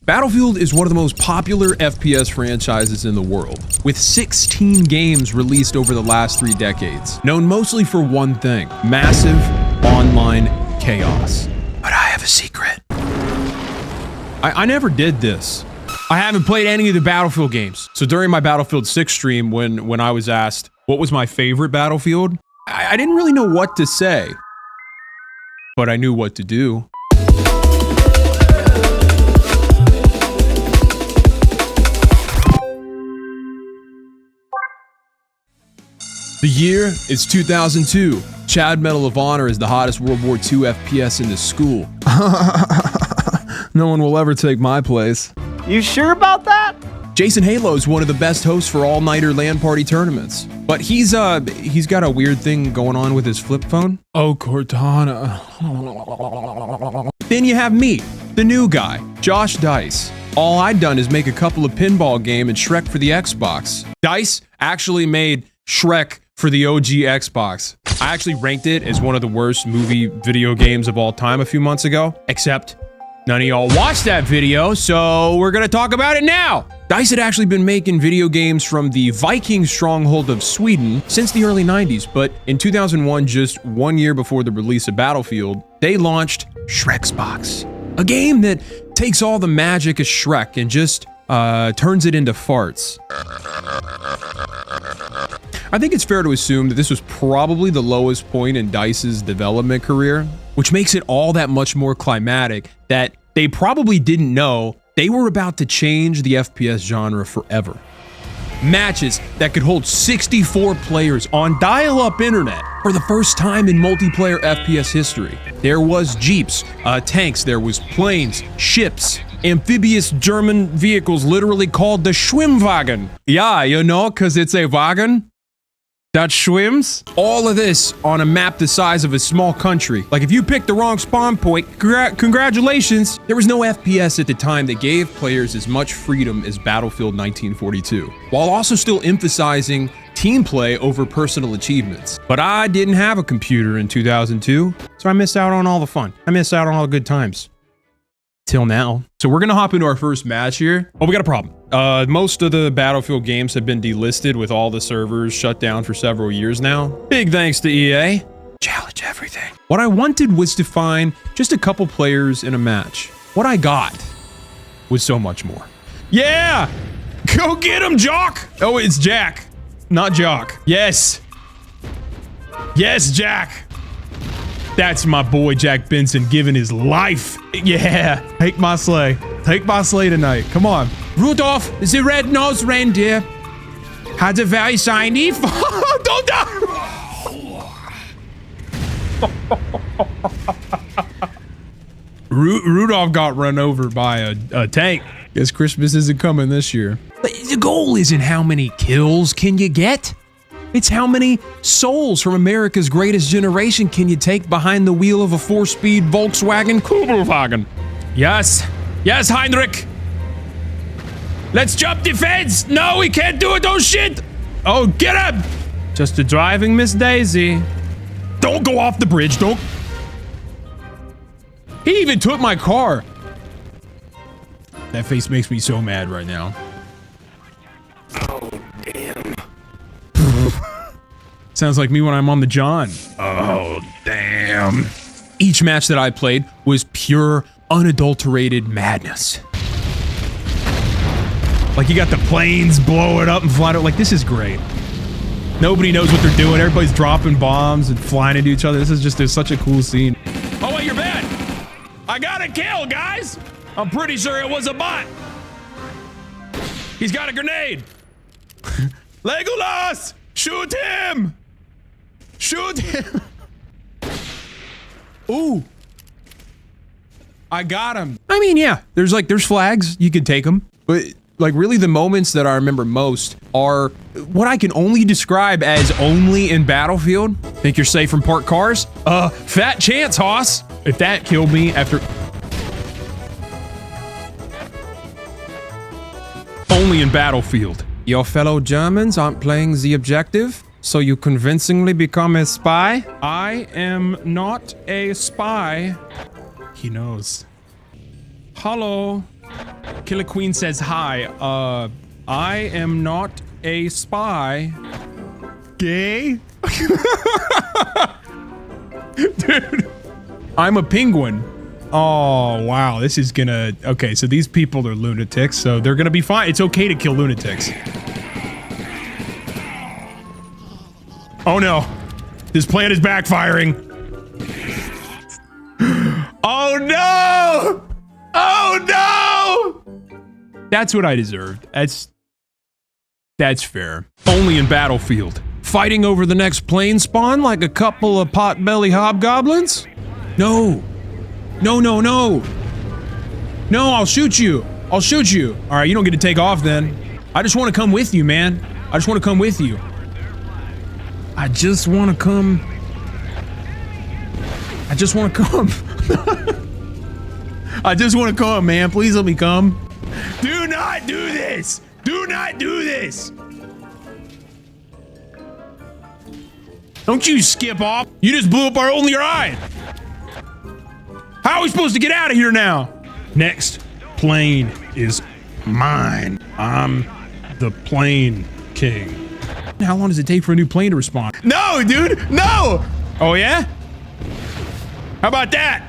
Battlefield is one of the most popular FPS franchises in the world, with 16 games released over the last 3 decades, known mostly for one thing: massive online chaos. But I have a secret. I never did this. I haven't played any of the Battlefield games. So during my Battlefield 6 stream, when I was asked what was my favorite Battlefield, I didn't really know what to say, but I knew what to do. The year is 2002. Chad Medal of Honor is the hottest World War II FPS in the school. No one will ever take my place. You sure about that? Jason Halo is one of the best hosts for all-nighter LAN party tournaments. But he's got a weird thing going on with his flip phone. Oh, Cortana. Then you have me, the new guy, Josh Dice. All I'd done is make a couple of pinball game and Shrek for the Xbox. Dice actually made Shrek for the OG Xbox. I actually ranked it as one of the worst movie video games of all time a few months ago, except none of y'all watched that video, so we're gonna talk about it now. Dice had actually been making video games from the Viking stronghold of Sweden since the early 90s, but in 2001, just 1 year before the release of Battlefield, they launched Shrek'sbox, a game that takes all the magic of Shrek and just turns it into farts. I think it's fair to assume that this was probably the lowest point in Dice's development career, which makes it all that much more climatic that they probably didn't know they were about to change the FPS genre forever. Matches that could hold 64 players on dial-up internet for the first time in multiplayer FPS history. There was jeeps, tanks, there was planes, ships, amphibious German vehicles literally called the Schwimmwagen. Yeah, you know, cause it's a wagon that swims. All of this on a map the size of a small country. Like if you picked the wrong spawn point, congratulations. There was no FPS at the time that gave players as much freedom as Battlefield 1942, while also still emphasizing team play over personal achievements. But I didn't have a computer in 2002, so I missed out on all the fun. I missed out on all the good times. Till now. So we're gonna hop into our first match here. Oh, we got a problem. Most of the Battlefield games have been delisted with all the servers shut down for several years now. Big thanks to EA. Challenge everything. What I wanted was to find just a couple players in a match. What I got was so much more. Yeah! Go get him, Jock! Oh, it's Jack, not Jock. Yes. Yes, Jack. That's my boy Jack Benson giving his life. Yeah, take my sleigh. Take my sleigh tonight. Come on. Rudolph, the red-nosed reindeer, had a very shiny Don't die! Rudolph got run over by a tank. Guess Christmas isn't coming this year. But the goal isn't how many kills can you get. It's how many souls from America's greatest generation can you take behind the wheel of a 4-speed Volkswagen Kugelwagen? Yes. Yes, Heinrich. Let's jump the fence. No, we can't do it. Oh, shit. Oh, get him. Just a driving Miss Daisy. Don't go off the bridge. Don't. He even took my car. That face makes me so mad right now. Oh, damn. Sounds like me when I'm on the John. Oh, damn. Each match that I played was pure, unadulterated madness. Like you got the planes blowing up and flying out. Like, this is great. Nobody knows what they're doing. Everybody's dropping bombs and flying into each other. This is just such a cool scene. Oh, wait, you're bad. I got a kill, guys. I'm pretty sure it was a bot. He's got a grenade. Legolas! Shoot him! Shoot him! Ooh. I got him. I mean, yeah, there's flags. You can take them. But, like, really the moments that I remember most are what I can only describe as only in Battlefield. Think you're safe from parked cars? Fat chance, hoss. If that killed me after... Only in Battlefield. Your fellow Germans aren't playing the objective, so you convincingly become a spy? I am not a spy. He knows. Hello. Killer Queen says hi. I am not a spy. Gay? Dude, I'm a penguin. Oh, wow. This is gonna... Okay, so these people are lunatics, so they're gonna be fine. It's okay to kill lunatics. Oh, no. This plan is backfiring. Oh, no! Oh, no! That's what I deserved. That's fair. Only in Battlefield. Fighting over the next plane spawn like a couple of pot-belly hobgoblins? No. No, no, no. No, I'll shoot you. I'll shoot you. All right, you don't get to take off then. I just want to come with you, man. I just want to come with you. I just want to come. I just want to come. I just want to come, man. Please let me come. Do not do this. Do not do this. Don't you skip off. You just blew up our only ride. How are we supposed to get out of here now? Next plane is mine. I'm the plane king. How long does it take for a new plane to respond? No, dude, no! Oh, yeah? How about that?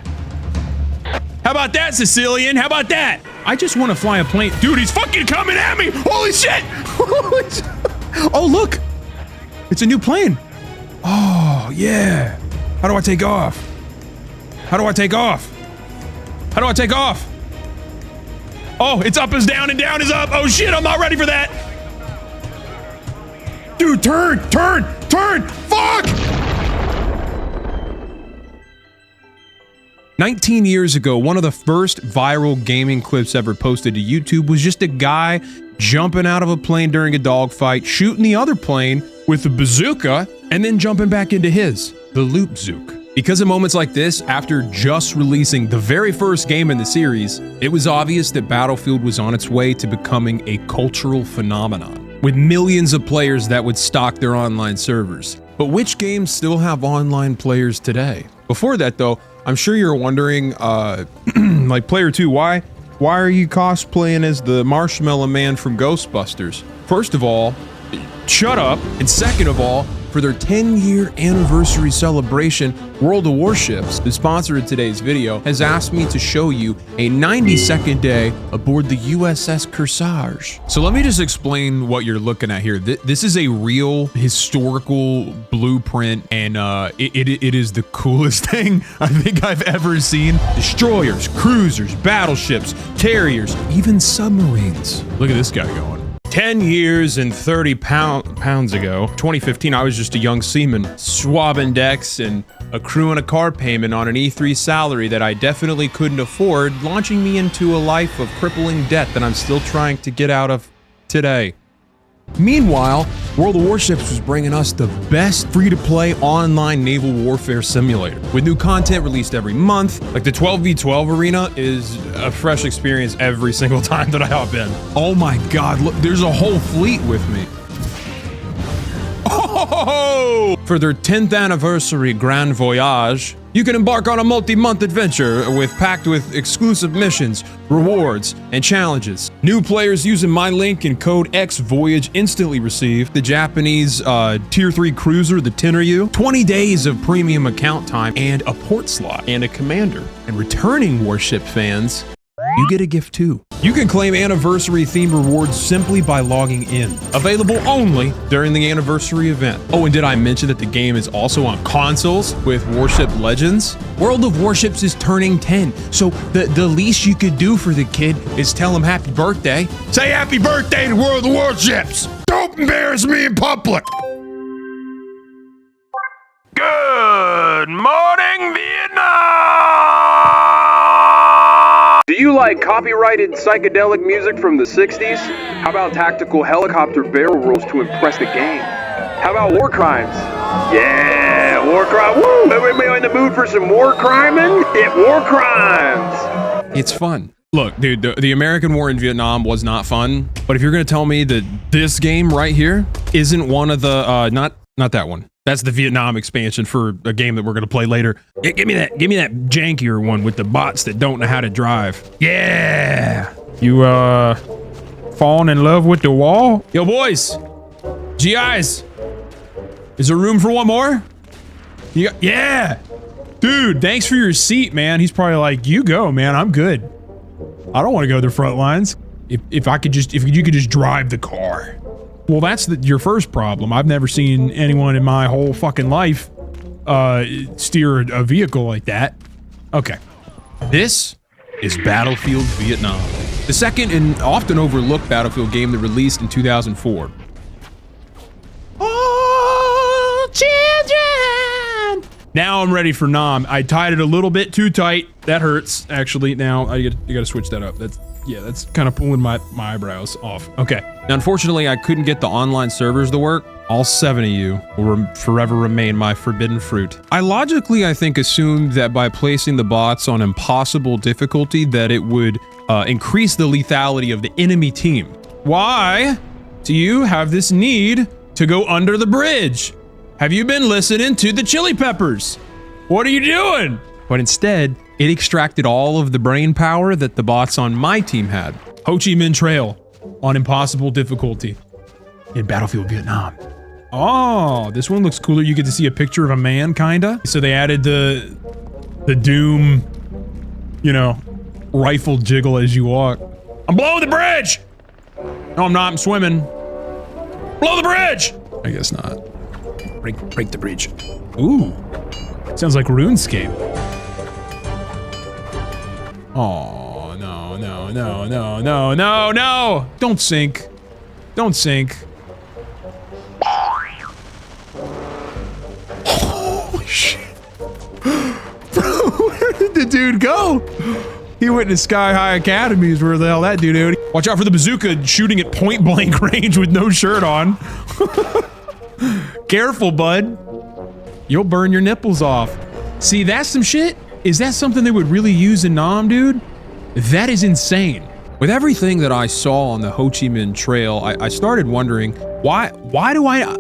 How about that, Sicilian? How about that? I just want to fly a plane. Dude, he's fucking coming at me! Holy shit! Holy shit! Oh, look! It's a new plane. Oh, yeah. How do I take off? How do I take off? How do I take off? Oh, it's up is down and down is up. Oh shit, I'm not ready for that. Dude, turn, turn, turn, fuck! 19 years ago, one of the first viral gaming clips ever posted to YouTube was just a guy jumping out of a plane during a dogfight, shooting the other plane with a bazooka, and then jumping back into his, the Loop Zook. Because of moments like this, after just releasing the very first game in the series, it was obvious that Battlefield was on its way to becoming a cultural phenomenon, with millions of players that would stock their online servers. But which games still have online players today? Before that though, I'm sure you're wondering, like Player 2, why are you cosplaying as the Marshmallow Man from Ghostbusters? First of all, shut up, and second of all, for their 10-year anniversary celebration, World of Warships, the sponsor of today's video, has asked me to show you a 90-second day aboard the USS Kearsarge. So let me just explain what you're looking at here. This is a real historical blueprint, and it is the coolest thing I think I've ever seen. Destroyers, cruisers, battleships, carriers, even submarines. Look at this guy going. 10 years and 30 pounds ago, 2015, I was just a young seaman, swabbing decks and accruing a car payment on an E3 salary that I definitely couldn't afford, launching me into a life of crippling debt that I'm still trying to get out of today. Meanwhile, World of Warships was bringing us the best free-to-play online naval warfare simulator, with new content released every month. Like the 12v12 arena is a fresh experience every single time that I hop in. Oh my god, look, there's a whole fleet with me. Oh! For their 10th anniversary Grand Voyage, you can embark on a multi-month adventure packed with exclusive missions, rewards, and challenges. New players using my link and code XVOYAGE instantly receive the Japanese Tier 3 cruiser, the Tenryu, 20 days of premium account time, and a port slot, and a commander. And returning Warship fans, you get a gift too. You can claim anniversary themed rewards simply by logging in. Available only during the anniversary event. Oh, and did I mention that the game is also on consoles with Warship Legends? World of Warships is turning 10, so the least you could do for the kid is tell him happy birthday. Say happy birthday to World of Warships! Don't embarrass me in public! Good morning, Vietnam! Do you like copyrighted psychedelic music from the 60s? How about tactical helicopter barrel rolls to impress the game? How about war crimes? Yeah, war crime. Woo! Everybody in the mood for some war criming? It war crimes. It's fun. Look, dude, the American war in Vietnam was not fun, but if you're gonna tell me that this game right here isn't one of the, not that one. That's the Vietnam expansion for a game that we're gonna play later. Give me that jankier one with the bots that don't know how to drive. Yeah. You falling in love with the wall? Yo boys, GIs, is there room for one more? Yeah. Dude, thanks for your seat, man. He's probably like, you go, man, I'm good. I don't want to go to the front lines. If you could just drive the car. Well, that's your first problem. I've never seen anyone in my whole fucking life steer a vehicle like that. Okay. This is Battlefield Vietnam, the second and often overlooked Battlefield game that released in 2004. Oh, children! Now I'm ready for Nam. I tied it a little bit too tight. That hurts, actually. Now you gotta switch that up. That's kind of pulling my eyebrows off. Okay. Now, unfortunately, I couldn't get the online servers to work. All 7 of you will forever remain my forbidden fruit. I think, assumed that by placing the bots on impossible difficulty, that it would increase the lethality of the enemy team. Why do you have this need to go under the bridge? Have you been listening to the Chili Peppers? What are you doing? But instead, it extracted all of the brain power that the bots on my team had. Ho Chi Minh Trail on impossible difficulty in Battlefield Vietnam. Oh, this one looks cooler. You get to see a picture of a man, kinda. So they added the Doom, you know, rifle jiggle as you walk. I'm blowing the bridge! No, I'm not. I'm swimming. Blow the bridge! I guess not. Break the bridge. Ooh. Sounds like RuneScape. Oh, no. Don't sink. Don't sink. Holy shit. Bro, where did the dude go? He went to Sky High Academies, where the hell that dude is. Watch out for the bazooka shooting at point blank range with no shirt on. Careful, bud. You'll burn your nipples off. See, that's some shit. Is that something they would really use in Nam, dude? That is insane. With everything that I saw on the Ho Chi Minh Trail, I started wondering, why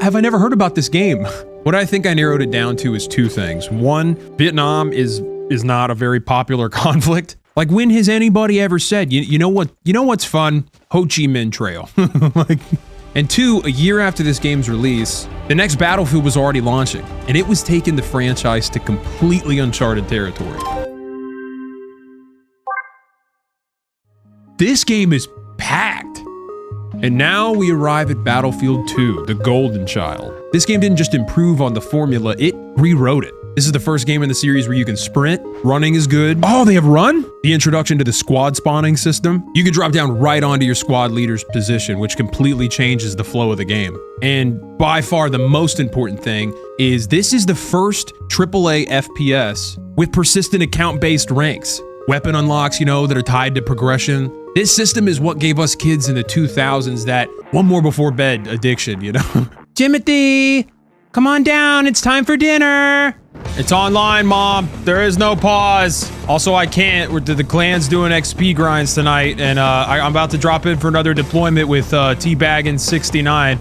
have I never heard about this game? What I think I narrowed it down to is 2 things. One, Vietnam is not a very popular conflict. Like, when has anybody ever said, you know what's fun? Ho Chi Minh Trail. Like, and 2, a year after this game's release, the next Battlefield was already launching, and it was taking the franchise to completely uncharted territory. This game is packed. And now we arrive at Battlefield 2, the golden child. This game didn't just improve on the formula, it rewrote it. This is the first game in the series where you can sprint, running is good. Oh, they have run? The introduction to the squad spawning system. You can drop down right onto your squad leader's position, which completely changes the flow of the game. And by far the most important thing is this is the first AAA FPS with persistent account-based ranks. Weapon unlocks, you know, that are tied to progression. This system is what gave us kids in the 2000s that one more before bed addiction, you know? Timothy, come on down, it's time for dinner. It's online, Mom. There is no pause. Also, I can't. The clan's doing XP grinds tonight, and I'm about to drop in for another deployment with Teabaggin 69.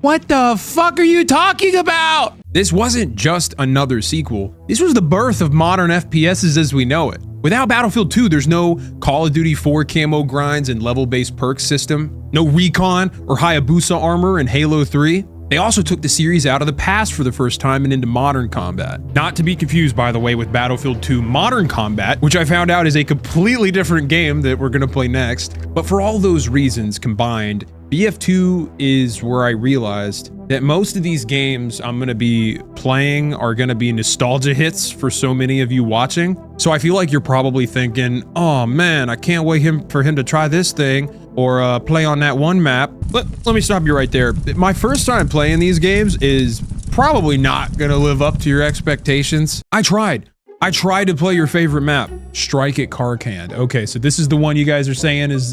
What the fuck are you talking about? This wasn't just another sequel. This was the birth of modern FPSs as we know it. Without Battlefield 2, there's no Call of Duty 4 camo grinds and level-based perks system, no recon or Hayabusa armor in Halo 3. They also took the series out of the past for the first time and into modern combat. Not to be confused, by the way, with Battlefield 2 Modern Combat, which I found out is a completely different game that we're gonna play next. But for all those reasons combined, BF2 is where I realized that most of these games I'm gonna be playing are gonna be nostalgia hits for so many of you watching. So I feel like you're probably thinking, oh man, I can't wait for him to try this thing or play on that one map. Let me stop you right there. My first time playing these games is probably not gonna live up to your expectations. I tried to play your favorite map, Strike at Karkand. Okay, so this is the one you guys are saying is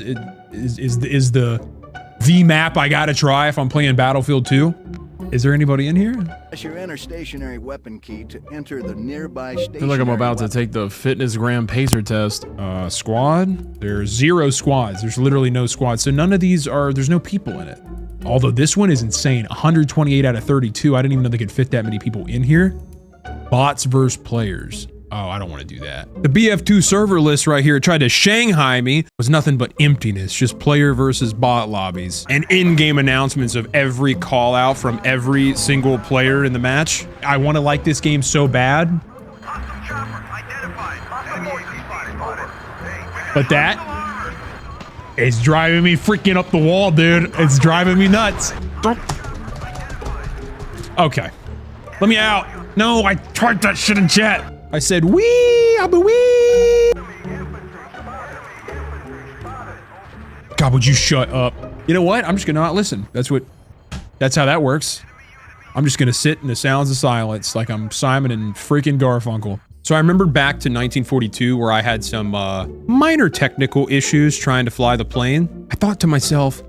the map I gotta try if I'm playing Battlefield 2. Is there anybody in here? Press your enter stationary weapon key to enter the nearby stationary I feel like I'm about to take the fitness gram pacer test. Squad? There's 0 squads. There's literally no squads. So none of these are, there's no people in it. Although this one is insane. 128 out of 32. I didn't even know they could fit that many people in here. Bots versus players. Oh, I don't want to do that. The BF2 server list right here tried to Shanghai me. Was nothing but emptiness, just player versus bot lobbies and in-game announcements of every call out from every single player in the match. I want to like this game so bad. But that is driving me freaking up the wall, dude. It's driving me nuts. Okay, let me out. No, I typed that shit in chat. I said, wee, I'm a wee. God, would you shut up? You know what? I'm just gonna not listen. That's how that works. I'm just gonna sit in the sounds of silence like I'm Simon and freaking Garfunkel. So I remembered back to 1942 where I had some minor technical issues trying to fly the plane. I thought to myself,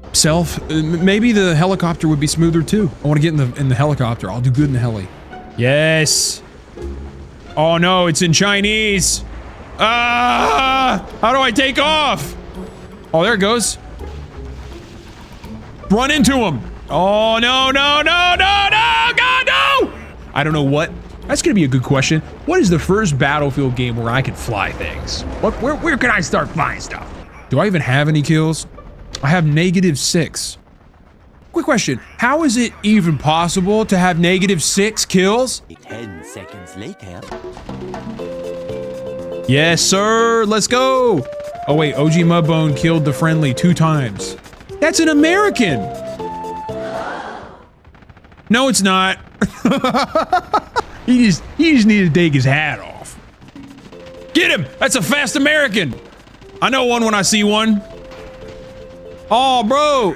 maybe the helicopter would be smoother too. I want to get in the helicopter. I'll do good in the heli. Yes. Oh no, it's in Chinese. Ah! How do I take off? Oh, there it goes. Run into him. Oh no, no, no, no, no, God, no! I don't know what. That's gonna be a good question. What is the first Battlefield game where I can fly things? Where can I start flying stuff? Do I even have any kills? I have -6. Quick question, how is it even possible to have -6 kills? 10 seconds later. Yes, sir, let's go. Oh wait, OG Mudbone killed the friendly 2 times. That's an American. No, it's not. He just needed to take his hat off. Get him, that's a fast American. I know one when I see one. Oh, bro.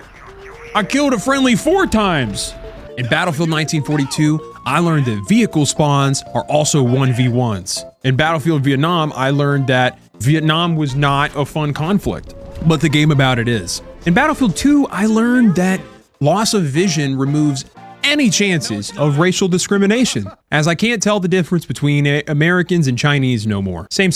I killed a friendly 4 times. In Battlefield 1942, I learned that vehicle spawns are also 1v1s. In Battlefield Vietnam, I learned that Vietnam was not a fun conflict, but the game about it is. In Battlefield 2, I learned that loss of vision removes any chances of racial discrimination, as I can't tell the difference between Americans and Chinese no more. Same.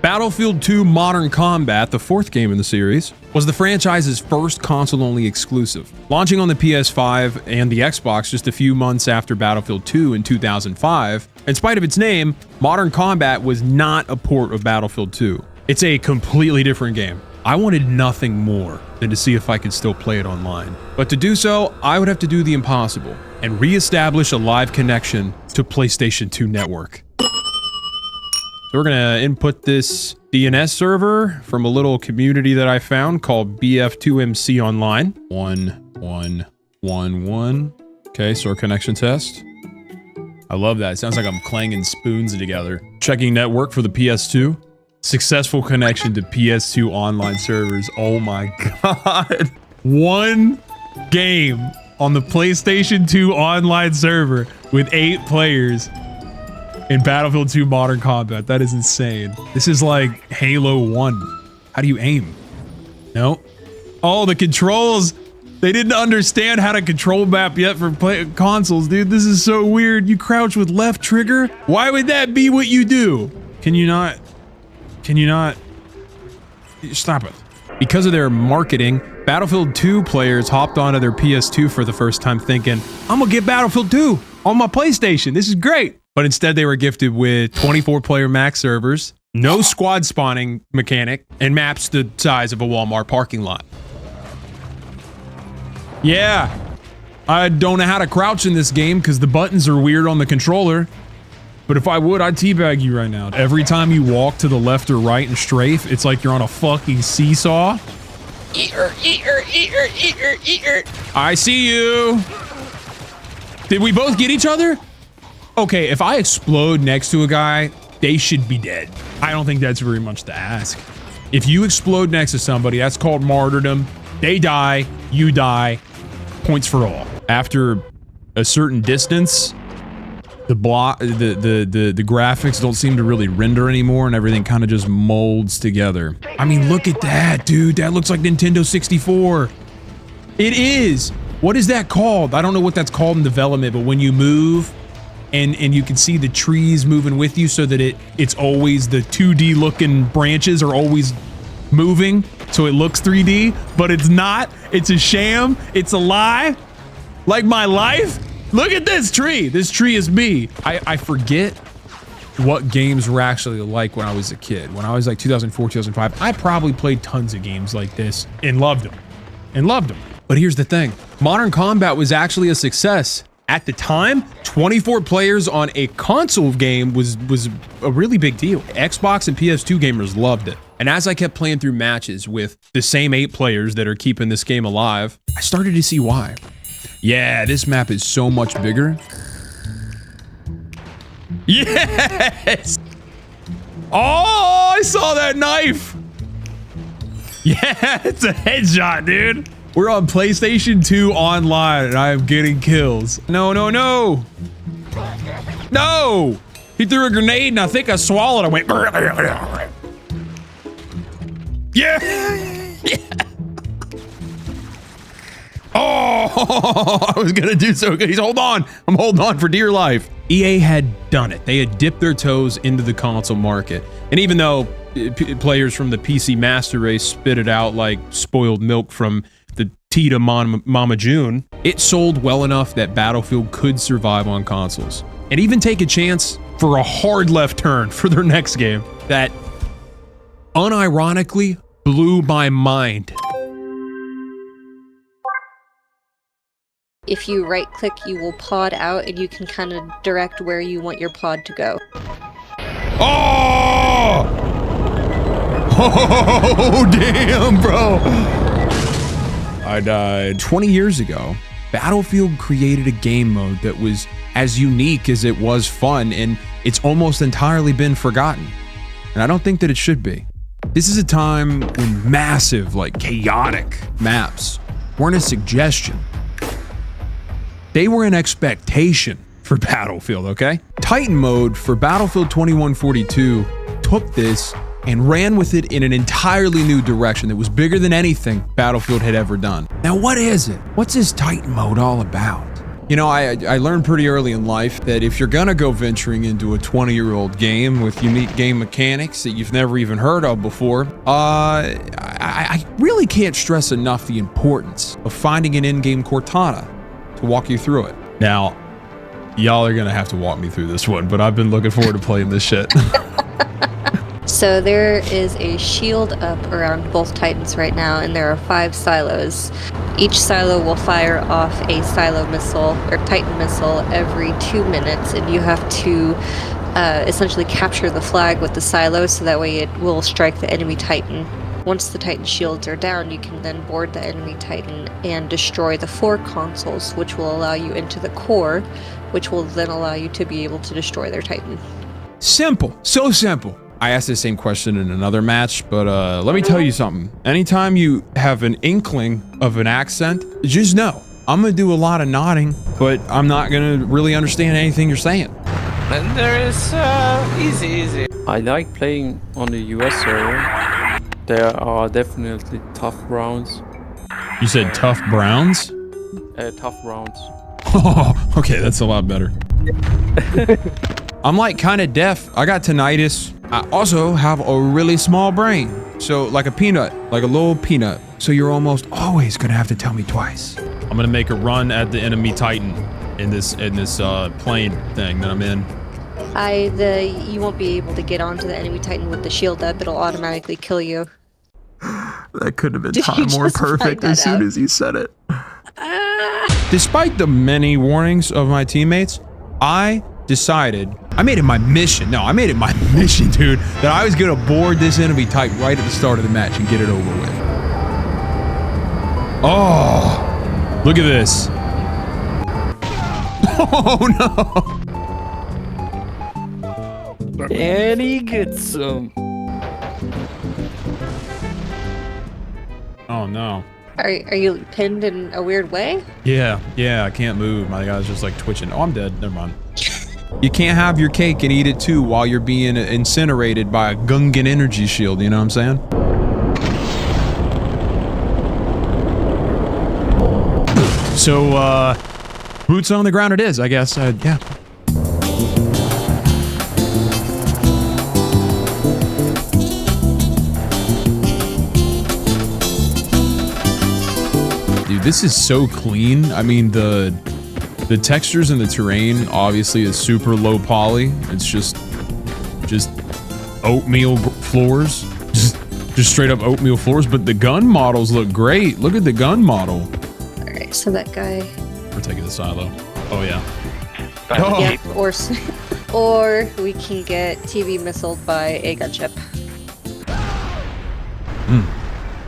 Battlefield 2 Modern Combat, the 4th game in the series, was the franchise's first console-only exclusive. Launching on the PS5 and the Xbox just a few months after Battlefield 2 in 2005, in spite of its name, Modern Combat was not a port of Battlefield 2. It's a completely different game. I wanted nothing more than to see if I could still play it online. But to do so, I would have to do the impossible and re-establish a live connection to PlayStation 2 network. So we're gonna input this DNS server from a little community that I found called BF2MC Online. 1111. Okay, so our connection test. I love that. It sounds like I'm clanging spoons together. Checking network for the PS2. Successful connection to PS2 online servers. Oh my God. One game on the PlayStation 2 online server with 8 players. In Battlefield 2 Modern Combat. That is insane. This is like Halo 1. How do you aim? No. Oh, the controls. They didn't understand how to control map yet for consoles, dude. This is so weird. You crouch with left trigger? Why would that be what you do? Can you not? Stop it. Because of their marketing, Battlefield 2 players hopped onto their PS2 for the first time thinking, I'm gonna get Battlefield 2 on my PlayStation. This is great. But instead they were gifted with 24-player max servers, no squad spawning mechanic, and maps the size of a Walmart parking lot. Yeah, I don't know how to crouch in this game because the buttons are weird on the controller. But if I would, I'd teabag you right now. Every time you walk to the left or right and strafe, it's like you're on a fucking seesaw. I see you. Did we both get each other? Okay, if I explode next to a guy, they should be dead. I don't think that's very much to ask. If you explode next to somebody, that's called martyrdom. They die, you die, points for all. After a certain distance, the graphics don't seem to really render anymore and everything kind of just molds together. I mean, look at that, dude. That looks like Nintendo 64. It is. What is that called? I don't know what that's called in development, but when you move, and you can see the trees moving with you so that it's always the 2D looking branches are always moving. so it looks 3D, but it's not. It's a sham. It's a lie. Like my life. Look at this tree. This tree is me. I forget what games were actually like when I was a kid. When I was like 2004, 2005, I probably played tons of games like this and loved them. But here's the thing. Modern Combat was actually a success. At the time, 24 players on a console game was a really big deal. Xbox and PS2 gamers loved it. And as I kept playing through matches with the same 8 players that are keeping this game alive, I started to see why. Yeah, this map is so much bigger. Yes! Oh, I saw that knife. Yeah, it's a headshot, dude. We're on PlayStation 2 online and I am getting kills. No, no, no. No! He threw a grenade and I think I swallowed. I went. Yeah! Yeah! Oh, I was gonna do so good. He's hold on. I'm holding on for dear life. EA had done it. They had dipped their toes into the console market. And even though players from the PC Master Race spit it out like spoiled milk from the Tita Mama June, it sold well enough that Battlefield could survive on consoles and even take a chance for a hard left turn for their next game that unironically blew my mind. If you right click, you will pod out and you can kind of direct where you want your pod to go. Oh! Oh, damn, bro. I died. 20 years ago, Battlefield created a game mode that was as unique as it was fun, and it's almost entirely been forgotten. And I don't think that it should be. This is a time when massive, like chaotic maps weren't a suggestion. They were an expectation for Battlefield, okay? Titan mode for Battlefield 2142 took this and ran with it in an entirely new direction that was bigger than anything Battlefield had ever done. Now, what is it? What's this Titan mode all about? You know, I learned pretty early in life that if you're gonna go venturing into a 20-year-old game with unique game mechanics that you've never even heard of before, I really can't stress enough the importance of finding an in-game Cortana to walk you through it. Now, y'all are gonna have to walk me through this one, but I've been looking forward to playing this shit. So there is a shield up around both Titans right now, and there are 5 silos. Each silo will fire off a silo missile, or Titan missile, every 2 minutes, and you have to essentially capture the flag with the silo so that way it will strike the enemy Titan. Once the Titan shields are down, you can then board the enemy Titan and destroy the 4 consoles, which will allow you into the core, which will then allow you to be able to destroy their Titan. Simple. So simple. I asked the same question in another match, but let me tell you something. Anytime you have an inkling of an accent, just know I'm gonna do a lot of nodding, but I'm not gonna really understand anything you're saying. And there is easy. I like playing on the US server. There are definitely tough rounds. You said tough Browns? Tough rounds. Oh, okay, that's a lot better. I'm like kind of deaf. I got tinnitus. I also have a really small brain. So like a peanut, like a little peanut. So you're almost always gonna have to tell me twice. I'm gonna make a run at the enemy Titan in this plane thing that I'm in. You won't be able to get onto the enemy Titan with the shield up. It'll automatically kill you. That couldn't have been Did you timed more just find perfect that as soon out? as you said it. Despite the many warnings of my teammates, I decided, I made it my mission, dude, that I was gonna board this enemy Titan right at the start of the match and get it over with. Oh, look at this. Oh no. And he gets some. Oh no. Are you pinned in a weird way? Yeah, I can't move. My guy's just like twitching. Oh, I'm dead. Never mind. You can't have your cake and eat it too while you're being incinerated by a Gungan energy shield, you know what I'm saying? So, boots on the ground it is, I guess. Yeah. Dude, this is so clean. I mean, the textures and the terrain obviously is super low poly. It's just oatmeal floors. Just straight up oatmeal floors, but the gun models look great. Look at the gun model. All right, so that guy. We're taking the silo. Oh yeah. Yeah, or we can get TV missiled by a gunship.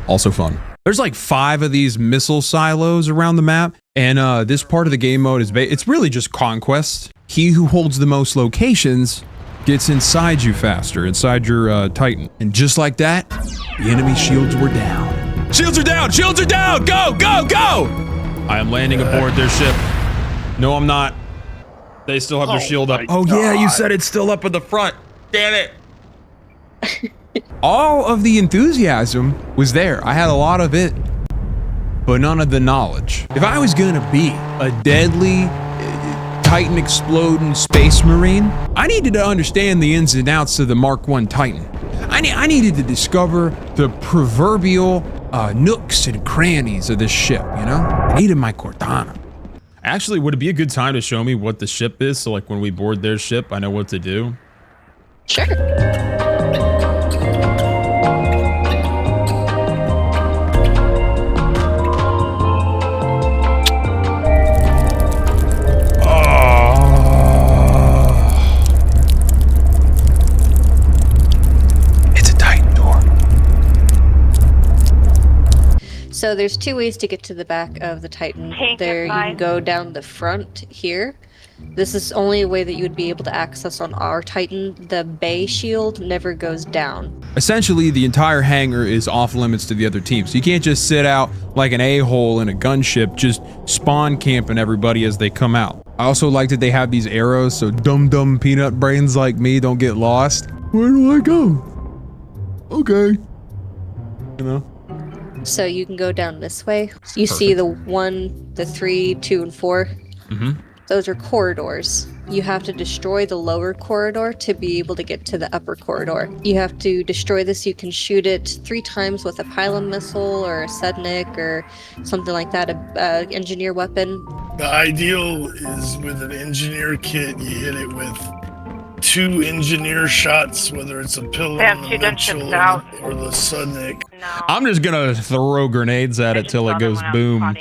Also fun. There's like 5 of these missile silos around the map, and this part of the game mode is it's really just conquest. He who holds the most locations gets inside you faster, inside your Titan. And just like that, the enemy shields were down. Shields are down! Shields are down! Go, go, go! I am landing aboard their ship. No, I'm not. They still have their shield up. Oh yeah, you said it's still up in the front. Damn it. All of the enthusiasm was there. I had a lot of it, but none of the knowledge. If I was gonna be a deadly Titan exploding space marine, I needed to understand the ins and outs of the Mark I Titan. I needed to discover the proverbial nooks and crannies of this ship, you know? I needed my Cortana. Actually, would it be a good time to show me what the ship is? So like when we board their ship, I know what to do. Sure. So there's 2 ways to get to the back of the Titan. There, you can go down the front here. This is only a way that you would be able to access on our Titan. The bay shield never goes down. Essentially, the entire hangar is off limits to the other team. So you can't just sit out like an a-hole in a gunship, just spawn camping everybody as they come out. I also like that they have these arrows so dumb peanut brains like me don't get lost. Where do I go? Okay. You know? So you can go down this way. You see the 1, the 3, 2, and 4. Those are corridors. You have to destroy the lower corridor to be able to get to the upper corridor. You have to destroy this. You can shoot it 3 times with a pylon missile or a Sednik or something like that, a engineer weapon. The ideal is with an engineer kit, you hit it with 2 engineer shots, whether it's a pillow in the Mitchell or the Sednik. I'm just gonna throw grenades at it till it goes boom.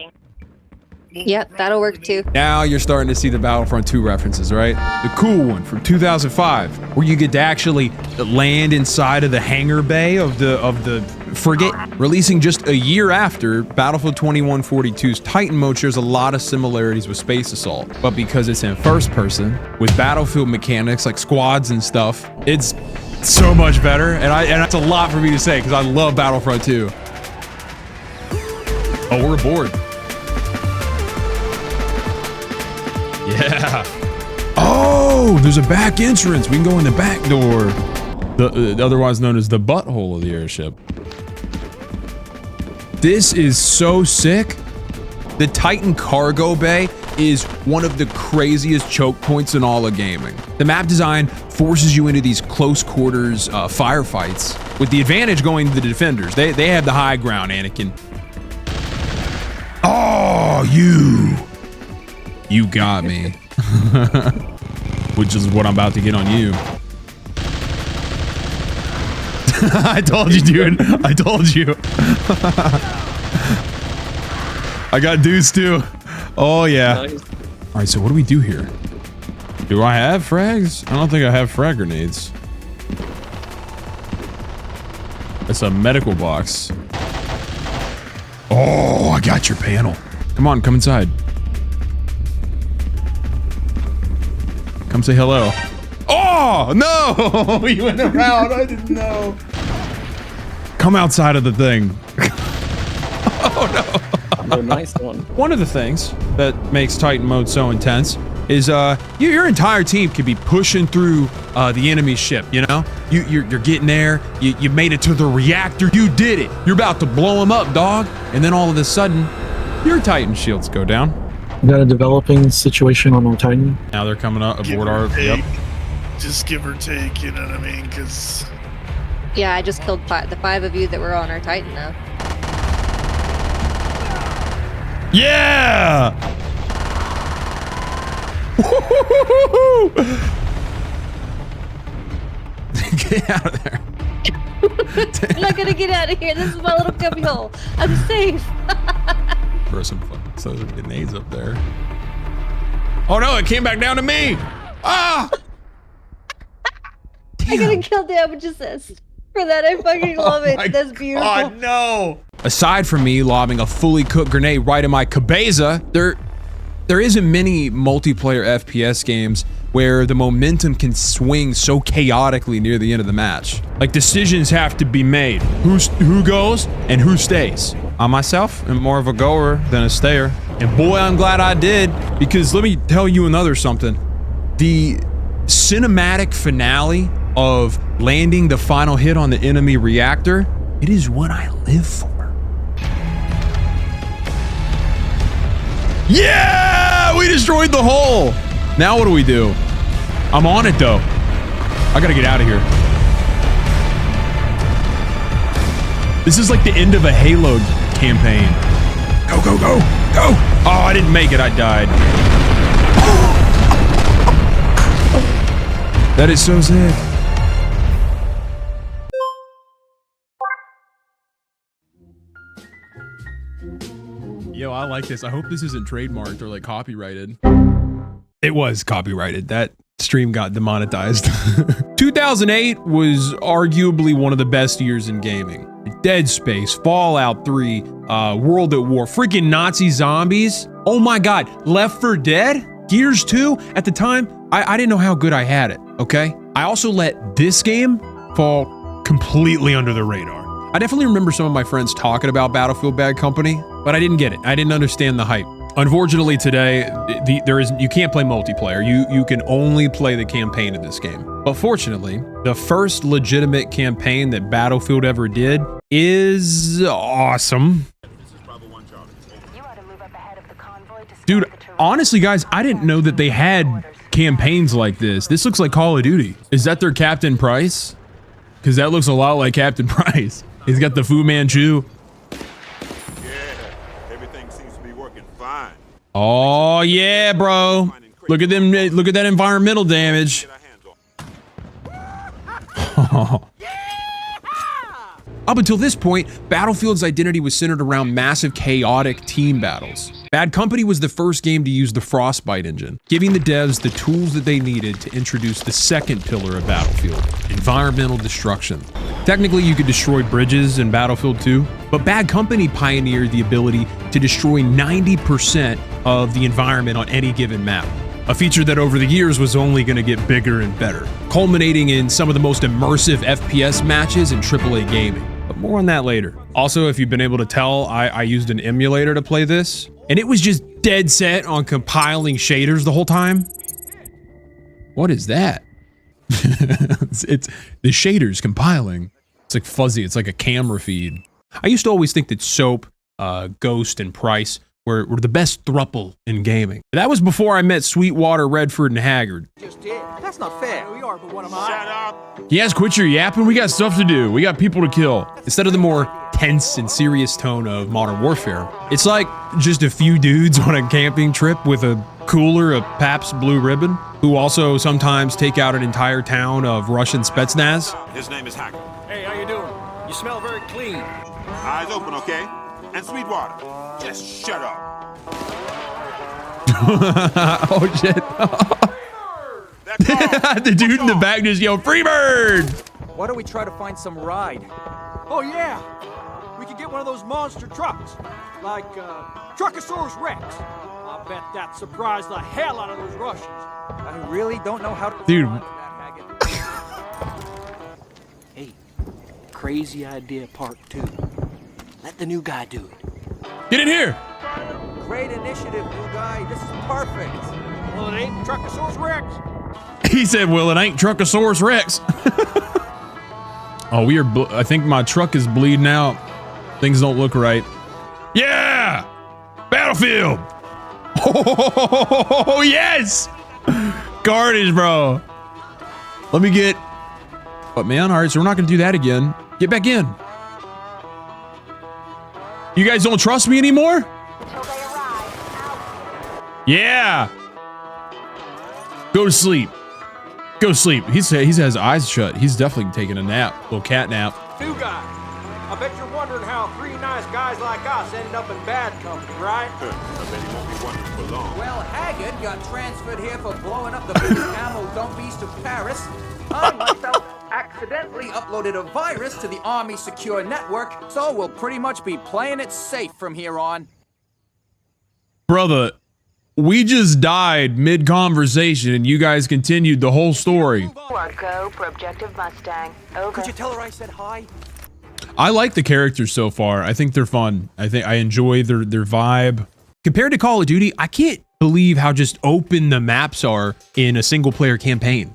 Yep, that'll work too. Now you're starting to see the Battlefront 2 references, right? The cool one from 2005, where you get to actually land inside of the hangar bay of the frigate. Releasing just a year after, Battlefield 2142's Titan mode shares a lot of similarities with Space Assault, but because it's in first person with Battlefield mechanics like squads and stuff, it's so much better. And that's a lot for me to say because I love Battlefront 2. Oh, we're aboard. Yeah. Oh, there's a back entrance. We can go in the back door. The otherwise known as the butthole of the airship. This is so sick. The Titan cargo bay is one of the craziest choke points in all of gaming. The map design forces you into these close quarters firefights, with the advantage going to the defenders. They have the high ground, Anakin. Oh, you got me. Which is what I'm about to get on you. I told you, dude. I told you. I got dudes too. Oh yeah. Nice. All right, so what do we do here? Do I have frags? I don't think I have frag grenades. It's a medical box. Oh, I got your panel. Come on, come inside. Come say hello. Oh, no! You went around. I didn't know. Come outside of the thing. Oh, no. A nice one. One of the things that makes Titan mode so intense is your entire team could be pushing through the enemy ship, you know? You're getting there. You made it to the reactor. You did it. You're about to blow them up, dog. And then all of a sudden, your Titan shields go down. We got a developing situation on our Titan. Now they're coming up aboard our... Yep. Just give or take, you know what I mean? Because... Yeah, I just killed the 5 of you that were on our Titan now. Yeah! Get out of there. I'm not gonna get out of here. This is my little cubby hole. I'm safe. Throw some grenades up there. Oh no, it came back down to me. Ah! I got a kill damage assist. For that, I fucking love it. That's beautiful. Oh no! Aside from me lobbing a fully cooked grenade right in my cabeza, there isn't many multiplayer FPS games where the momentum can swing so chaotically near the end of the match. Like, decisions have to be made. Who goes and who stays? I myself am more of a goer than a stayer. And boy, I'm glad I did, because let me tell you another something. The cinematic finale of landing the final hit on the enemy reactor, it is what I live for. Yeah! We destroyed the hull! Now what do we do? I'm on it though. I gotta get out of here. This is like the end of a Halo campaign. Go, go, go, go! Oh, I didn't make it, I died. That is so sick. Yo, I like this. I hope this isn't trademarked or like copyrighted. It was copyrighted. That stream got demonetized. 2008 was arguably one of the best years in gaming. Dead Space, Fallout 3, World at War, freaking Nazi zombies. Oh my God, Left 4 Dead, Gears 2. At the time, I didn't know how good I had it, okay? I also let this game fall completely under the radar. I definitely remember some of my friends talking about Battlefield Bad Company, but I didn't get it. I didn't understand the hype. Unfortunately today, you can't play multiplayer. You can only play the campaign of this game. But fortunately, the first legitimate campaign that Battlefield ever did is awesome. Dude, honestly guys, I didn't know that they had campaigns like this. This looks like Call of Duty. Is that their Captain Price? Because that looks a lot like Captain Price. He's got the Fu Manchu. Oh yeah, bro. Look at them. Look at that environmental damage. Up until this point, Battlefield's identity was centered around massive, chaotic team battles. Bad Company was the first game to use the Frostbite engine, giving the devs the tools that they needed to introduce the second pillar of Battlefield, environmental destruction. Technically, you could destroy bridges in Battlefield 2, but Bad Company pioneered the ability to destroy 90% of the environment on any given map. A feature that over the years was only going to get bigger and better, culminating in some of the most immersive FPS matches in AAA gaming. But more on that later. Also, if you've been able to tell, I used an emulator to play this, and it was just dead set on compiling shaders the whole time. What is that? it's the shaders compiling. It's like fuzzy. It's like a camera feed. I used to always think that Soap, Ghost, and Price were the best throuple in gaming. That was before I met Sweetwater, Redford, and Haggard. That's not fair. We are, but what am I? Shut up. Yes, quit your yapping. We got stuff to do. We got people to kill. Instead of the more tense and serious tone of Modern Warfare, it's like just a few dudes on a camping trip with a cooler of Pabst Blue Ribbon, who also sometimes take out an entire town of Russian Spetsnaz. His name is Haggard. Hey, how you doing? You smell very clean. Eyes open, okay? And Sweetwater, just shut up. Oh shit. The dude in the back just yelled, "Freebird!" Why don't we try to find some ride? Oh yeah, we could get one of those monster trucks, like Truckosaurus Rex. I bet that surprised the hell out of those Russians. I really don't know how to. Dude. Hey, crazy idea part 2. Let the new guy do it. Get in here! Great initiative, new guy. This is perfect. Well, it ain't Truckosaurus Rex. He said, well, it ain't Truckosaurus Rex. Oh, we are, I think my truck is bleeding out. Things don't look right. Yeah! Battlefield! Oh, yes! Carnage, bro. Let me get... What, man? All right, so we're not going to do that again. Get back in. You guys don't trust me anymore? Yeah. Go to sleep. Go to sleep. He has his eyes shut. He's definitely taking a nap. Little cat nap. Two guys. I bet you're wondering how three nice guys like us ended up in bad company, right? I bet he won't be wondering for long. Well, Haggard got transferred here for blowing up the biggest ammo dump east of Paris. I myself accidentally uploaded a virus to the Army Secure Network, so we'll pretty much be playing it safe from here on. Brother, we just died mid-conversation and you guys continued the whole story. Go for objective Mustang. Over. Could you tell her I said hi? I like the characters so far. I think they're fun. I enjoy their vibe. Compared to Call of Duty, I can't believe how just open the maps are in a single player campaign.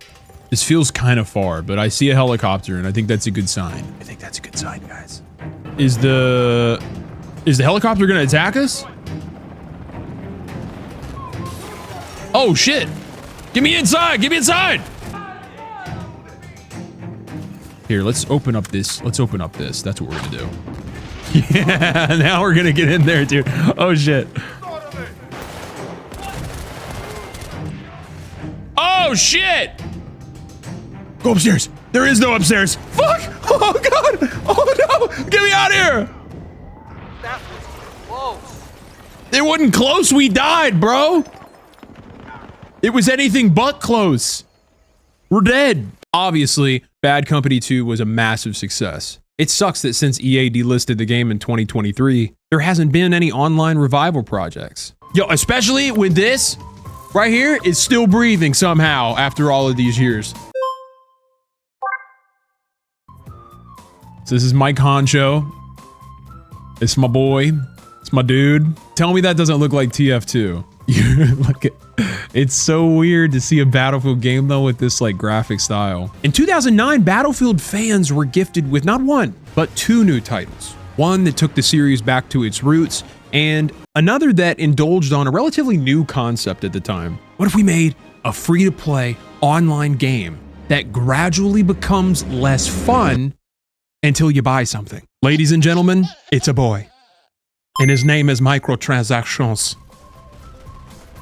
This feels kind of far, but I see a helicopter and I think that's a good sign. I think that's a good sign, guys. Is the helicopter gonna attack us? Oh shit! Get me inside! Get me inside! Here, let's open up this. Let's open up this. That's what we're gonna do. Yeah, now we're gonna get in there, dude. Oh shit. Oh shit! Go upstairs. There is no upstairs. Fuck! Oh god! Oh no! Get me out of here! That was close. It wasn't close. We died, bro. It was anything but close. We're dead. Obviously, Bad Company 2 was a massive success. It sucks that since EA delisted the game in 2023, there hasn't been any online revival projects. Yo, especially when this right here is still breathing somehow after all of these years. So this is Mike Honcho. It's my boy. It's my dude. Tell me that doesn't look like TF2. Look at, it's so weird to see a Battlefield game though with this like graphic style. In 2009, Battlefield fans were gifted with not one, but two new titles. One that took the series back to its roots, and another that indulged on a relatively new concept at the time. What if we made a free-to-play online game that gradually becomes less fun until you buy something? Ladies and gentlemen, it's a boy. And his name is Microtransactions.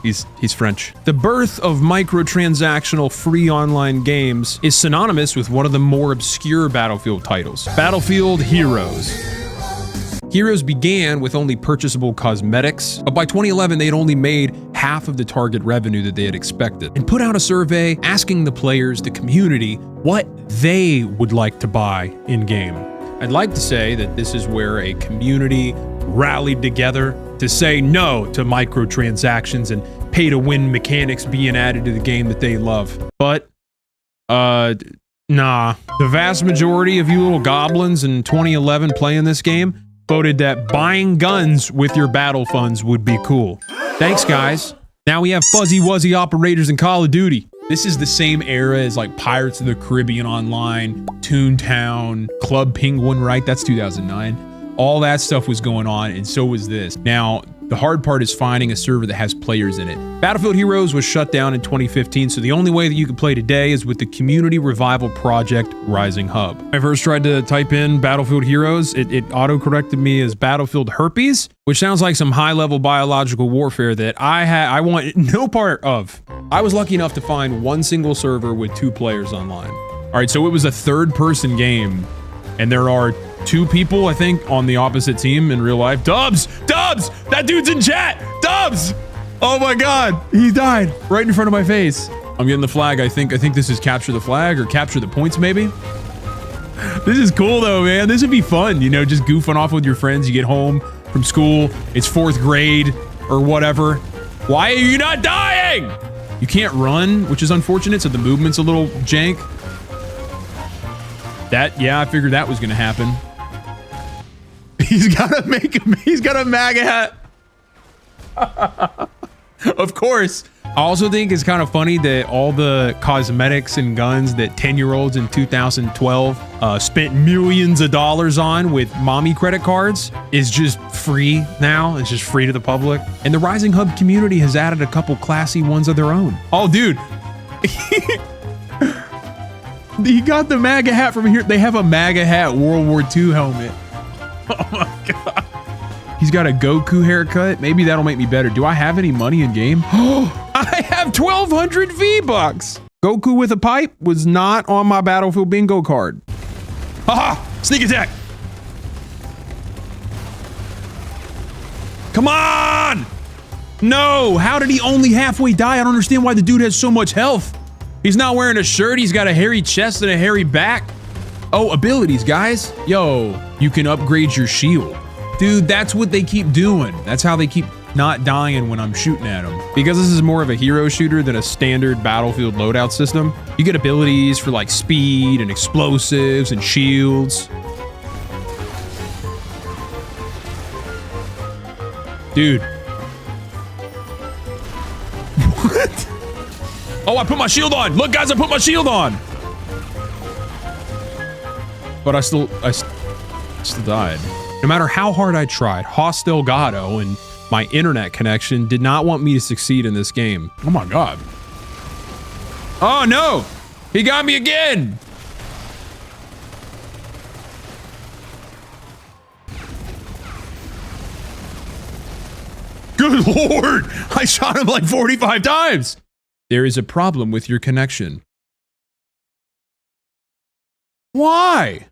He's French. The birth of microtransactional free online games is synonymous with one of the more obscure Battlefield titles, Battlefield Heroes. Heroes began with only purchasable cosmetics, but by 2011 they had only made half of the target revenue that they had expected, and put out a survey asking the players, the community, what they would like to buy in-game. I'd like to say that this is where a community rallied together to say no to microtransactions and pay-to-win mechanics being added to the game that they love. But, nah. The vast majority of you little goblins in 2011 playing this game voted that buying guns with your battle funds would be cool. Thanks, guys. Now we have fuzzy wuzzy operators in Call of Duty. This is the same era as like Pirates of the Caribbean Online, Toontown, Club Penguin, right? That's 2009. All that stuff was going on, and so was this. Now, the hard part is finding a server that has players in it. Battlefield Heroes was shut down in 2015, so the only way that you can play today is with the Community Revival Project Rising Hub. When I first tried to type in Battlefield Heroes, it auto-corrected me as Battlefield Herpes, which sounds like some high-level biological warfare that I want no part of. I was lucky enough to find one single server with 2 players online. All right, so it was a third-person game, and there are 2 people, I think, on the opposite team in real life. Dubs! Dubs! That dude's in chat! Dubs! Oh my god, he died right in front of my face. I'm getting the flag. I think this is capture the flag or capture the points, maybe. This is cool though, man. This would be fun, you know, just goofing off with your friends. You get home from school, it's 4th grade or whatever. Why are you not dying? You can't run, which is unfortunate, so the movement's a little jank. Yeah, I figured that was gonna happen. He's got a MAGA hat. Of course. I also think it's kind of funny that all the cosmetics and guns that 10-year-olds in 2012 spent millions of dollars on with mommy credit cards is just free now. It's just free to the public. And the Rising Hub community has added a couple classy ones of their own. Oh, dude. He got the MAGA hat from here. They have a MAGA hat World War II helmet. Oh my god. He's got a Goku haircut. Maybe that'll make me better. Do I have any money in game? Oh, I have 1,200 V-Bucks. Goku with a pipe was not on my Battlefield bingo card. Haha! Sneak attack! Come on! No! How did he only halfway die? I don't understand why the dude has so much health. He's not wearing a shirt. He's got a hairy chest and a hairy back. Oh, abilities, guys. Yo, you can upgrade your shield. Dude, that's what they keep doing. That's how they keep not dying when I'm shooting at them. Because this is more of a hero shooter than a standard Battlefield loadout system, you get abilities for like speed and explosives and shields. Dude. What? Oh, I put my shield on. Look, guys, I put my shield on. But I still died. No matter how hard I tried, Haas Delgado and my internet connection did not want me to succeed in this game. Oh my God. Oh no, he got me again. Good Lord, I shot him like 45 times. There is a problem with your connection. Why?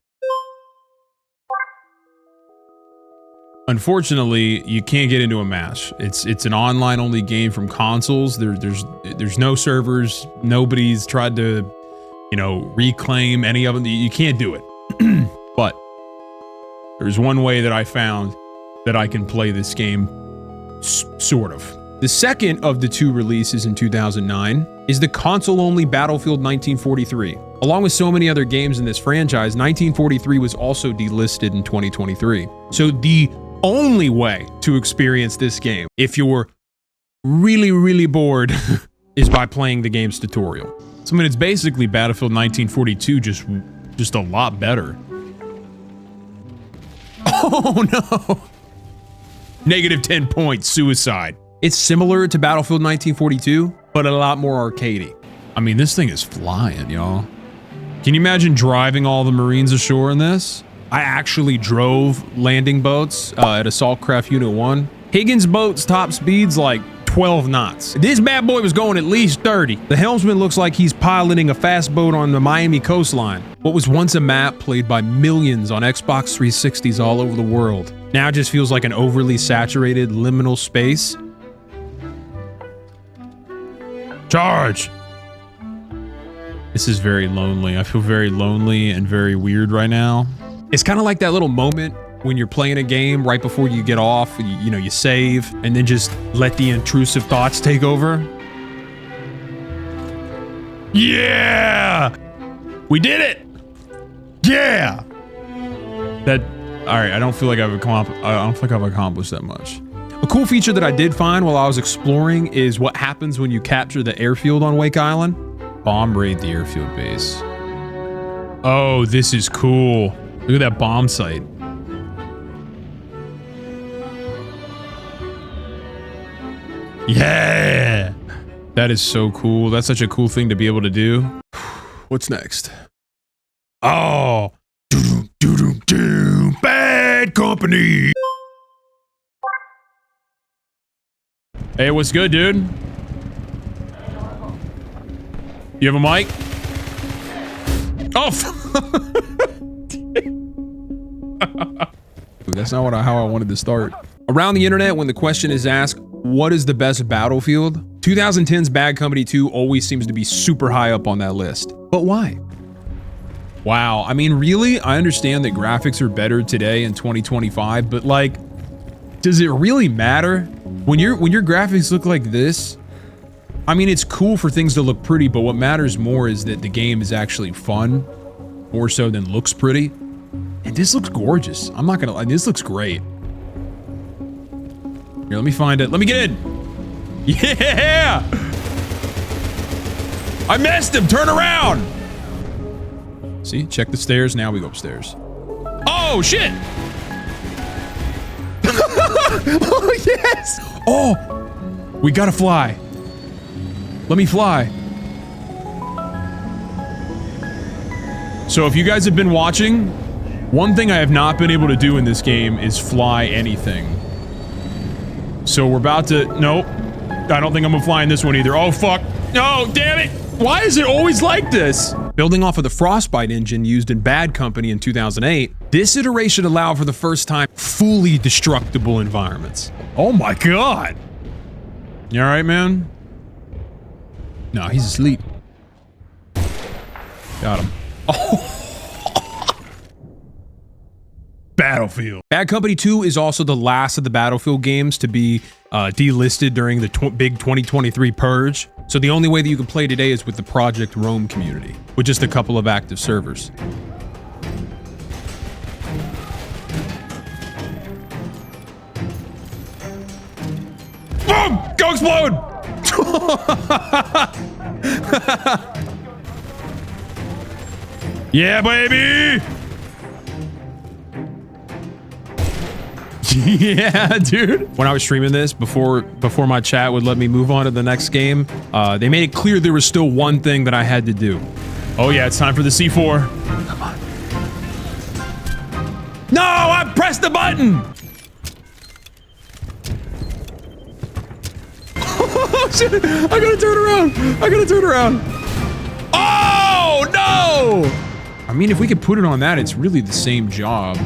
Unfortunately, you can't get into a match. It's an online only game from consoles. There's no servers. Nobody's tried to, you know, reclaim any of them. You can't do it. But there's one way that I found that I can play this game, sort of. The second of the two releases in 2009 is the console-only Battlefield 1943. Along with so many other games in this franchise, 1943 was also delisted in 2023. So the only way to experience this game, if you're really, really bored, is by playing the game's tutorial. So I mean, it's basically Battlefield 1942, just a lot better. Oh no! Negative 10 points, suicide. It's similar to Battlefield 1942, but a lot more arcadey. I mean, this thing is flying, y'all. Can you imagine driving all the Marines ashore in this? I actually drove landing boats at Assault Craft Unit 1. Higgins' boat's top speed's like 12 knots. This bad boy was going at least 30. The helmsman looks like he's piloting a fast boat on the Miami coastline. What was once a map played by millions on Xbox 360s all over the world now just feels like an overly saturated liminal space. Charge! This is very lonely. I feel very lonely and very weird right now. It's kind of like that little moment when you're playing a game right before you get off, you know, you save and then just let the intrusive thoughts take over. Yeah! We did it! Yeah! All right, I don't feel like I've accomplished that much. A cool feature that I did find while I was exploring is what happens when you capture the airfield on Wake Island. Bomb raid the airfield base. Oh, this is cool. Look at that bomb site. Yeah! That is so cool. That's such a cool thing to be able to do. What's next? Oh! Bad company! Hey, what's good, dude? You have a mic? Oh! That's not how I wanted to start. Around the internet, when the question is asked, what is the best Battlefield? 2010's Bad Company 2 always seems to be super high up on that list. But why? Wow, I mean, really? I understand that graphics are better today in 2025, but like, does it really matter? When your graphics look like this, I mean, it's cool for things to look pretty, but what matters more is that the game is actually fun, more so than looks pretty. And this looks gorgeous. I'm not gonna lie, this looks great. Here, let me find it. Let me get in. Yeah! I missed him, turn around! See, check the stairs, now we go upstairs. Oh, shit! Oh, yes! Oh! We gotta fly. Let me fly. So if you guys have been watching, one thing I have not been able to do in this game is fly anything. So we're about to, nope. I don't think I'm gonna fly in this one either. Oh, fuck. No, damn it. Why is it always like this? Building off of the Frostbite engine used in Bad Company in 2008, this iteration allowed for the first time fully destructible environments. Oh my God. You all right, man? No, he's asleep. Got him. Oh. Battlefield. Bad Company 2 is also the last of the Battlefield games to be delisted during the big 2023 purge. So the only way that you can play today is with the Project Rome community, with just a couple of active servers. Boom! Go explode! Yeah, baby! Yeah, dude. When I was streaming this, before my chat would let me move on to the next game, they made it clear there was still one thing that I had to do. Oh yeah, it's time for the C4. Come on. No, I pressed the button! Oh shit, I gotta turn around. I gotta turn around. Oh no! I mean, if we could put it on that, it's really the same job.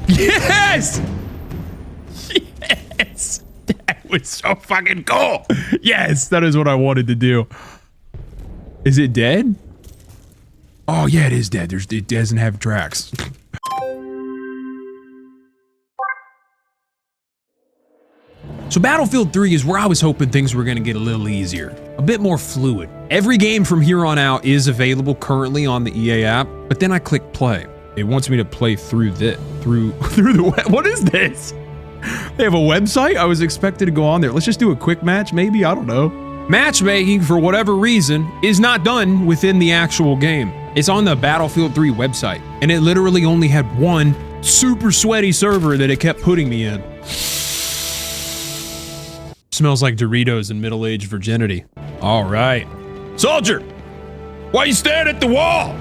Yes! Yes! That was so fucking cool! Yes, that is what I wanted to do. Is it dead? Oh yeah, it is dead. It doesn't have tracks. So Battlefield 3 is where I was hoping things were going to get a little easier, a bit more fluid. Every game from here on out is available currently on the EA app, but then I click play. It wants me to play through the web. What is this? They have a website? I was expected to go on there. Let's just do a quick match, maybe? I don't know. Matchmaking, for whatever reason, is not done within the actual game. It's on the Battlefield 3 website, and it literally only had one super sweaty server that it kept putting me in. Smells like Doritos and middle-aged virginity. All right. Soldier, why you staring at the wall?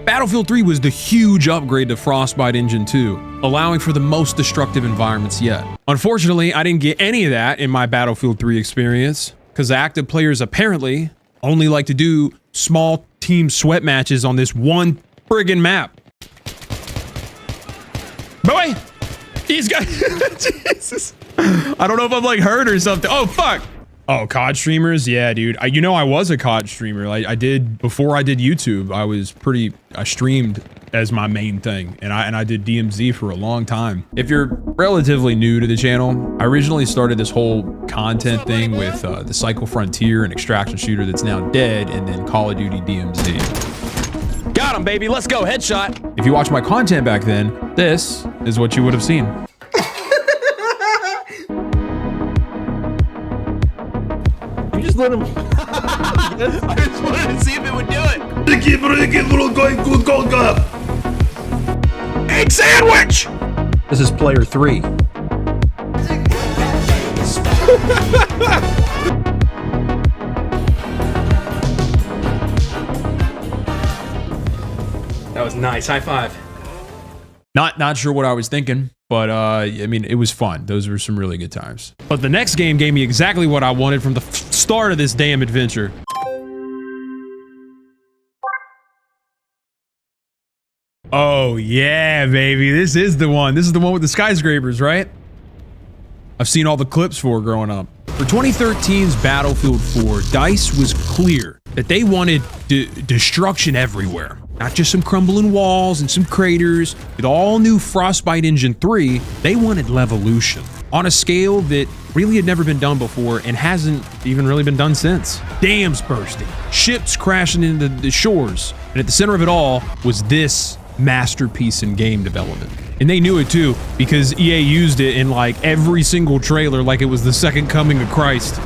Battlefield 3 was the huge upgrade to Frostbite Engine 2, allowing for the most destructive environments yet. Unfortunately, I didn't get any of that in my Battlefield 3 experience, because active players apparently only like to do small team sweat matches on this one friggin' map. Boy! These guys, Jesus. I don't know if I'm like hurt or something. Oh, fuck. Oh, COD streamers? Yeah, dude. You know, I was a COD streamer. I did, before I did YouTube, I streamed as my main thing. And I did DMZ for a long time. If you're relatively new to the channel, I originally started this whole content thing with the Cycle Frontier and Extraction Shooter that's now dead, and then Call of Duty DMZ. Got him, baby. Let's go. Headshot. If you watched my content back then, this is what you would have seen. You just let him. I just wanted to see if it would do it. Egg sandwich! This is player 3. That was nice. High five. Not sure what I was thinking, but I mean, it was fun. Those were some really good times. But the next game gave me exactly what I wanted from the start of this damn adventure. Oh yeah, baby. This is the one. This is the one with the skyscrapers, right? I've seen all the clips for growing up. For 2013's Battlefield 4, DICE was clear that they wanted destruction everywhere. Not just some crumbling walls and some craters. With all new Frostbite Engine 3, they wanted Levolution on a scale that really had never been done before and hasn't even really been done since. Dams bursting, ships crashing into the shores, and at the center of it all was this masterpiece in game development. And they knew it too, because EA used it in like every single trailer like it was the second coming of Christ.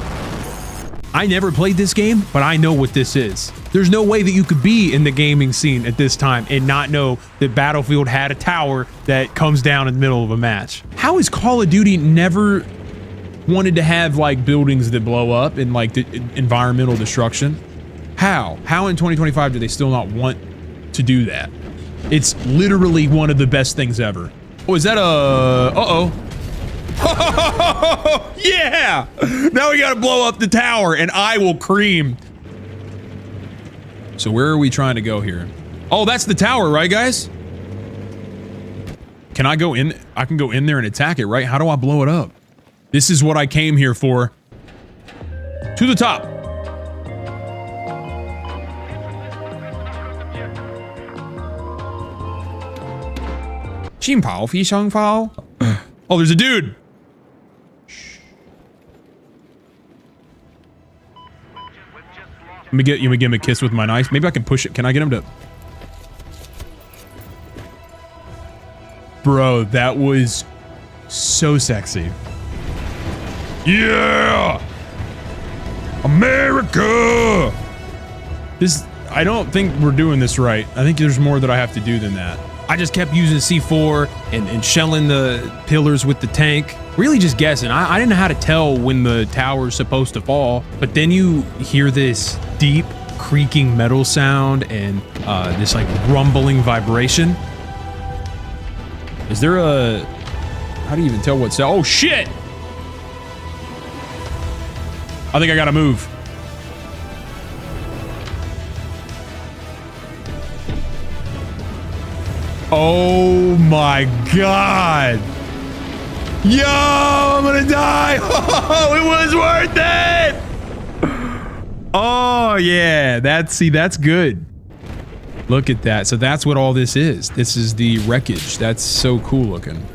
I never played this game, but I know what this is. There's no way that you could be in the gaming scene at this time and not know that Battlefield had a tower that comes down in the middle of a match. How is Call of Duty never wanted to have like buildings that blow up and like the environmental destruction? How in 2025 do they still not want to do that? It's literally one of the best things ever. Oh, is that a... Uh-oh. Yeah! Now we gotta blow up the tower and I will cream. So where are we trying to go here? Oh, that's the tower, right, guys? Can I go in? I can go in there and attack it, right? How do I blow it up? This is what I came here for. To the top. Oh, there's a dude. Let me give him a kiss with my knife. Maybe I can push it. Can I get him to... Bro, that was so sexy. Yeah! America! This... I don't think we're doing this right. I think there's more that I have to do than that. I just kept using C4 and shelling the pillars with the tank. Really just guessing. I didn't know how to tell when the tower's supposed to fall. But then you hear this deep creaking metal sound and this like rumbling vibration. Is there a... How do you even tell what's... Oh, shit! I think I gotta move. Oh my god. Yo, I'm gonna die. Oh, it was worth it. Oh yeah, that's good. Look at that. So that's what all this is. This is the wreckage. That's so cool looking.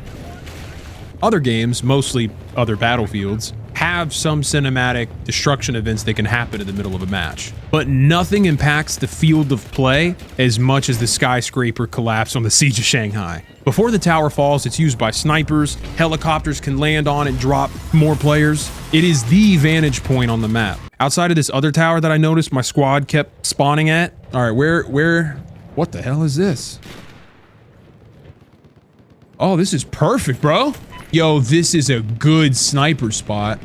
Other games, mostly other Battlefields, have some cinematic destruction events that can happen in the middle of a match. But nothing impacts the field of play as much as the skyscraper collapse on the Siege of Shanghai. Before the tower falls, it's used by snipers, helicopters can land on and drop more players. It is the vantage point on the map. Outside of this other tower that I noticed my squad kept spawning at. All right, what the hell is this? Oh, this is perfect, bro. Yo, this is a good sniper spot.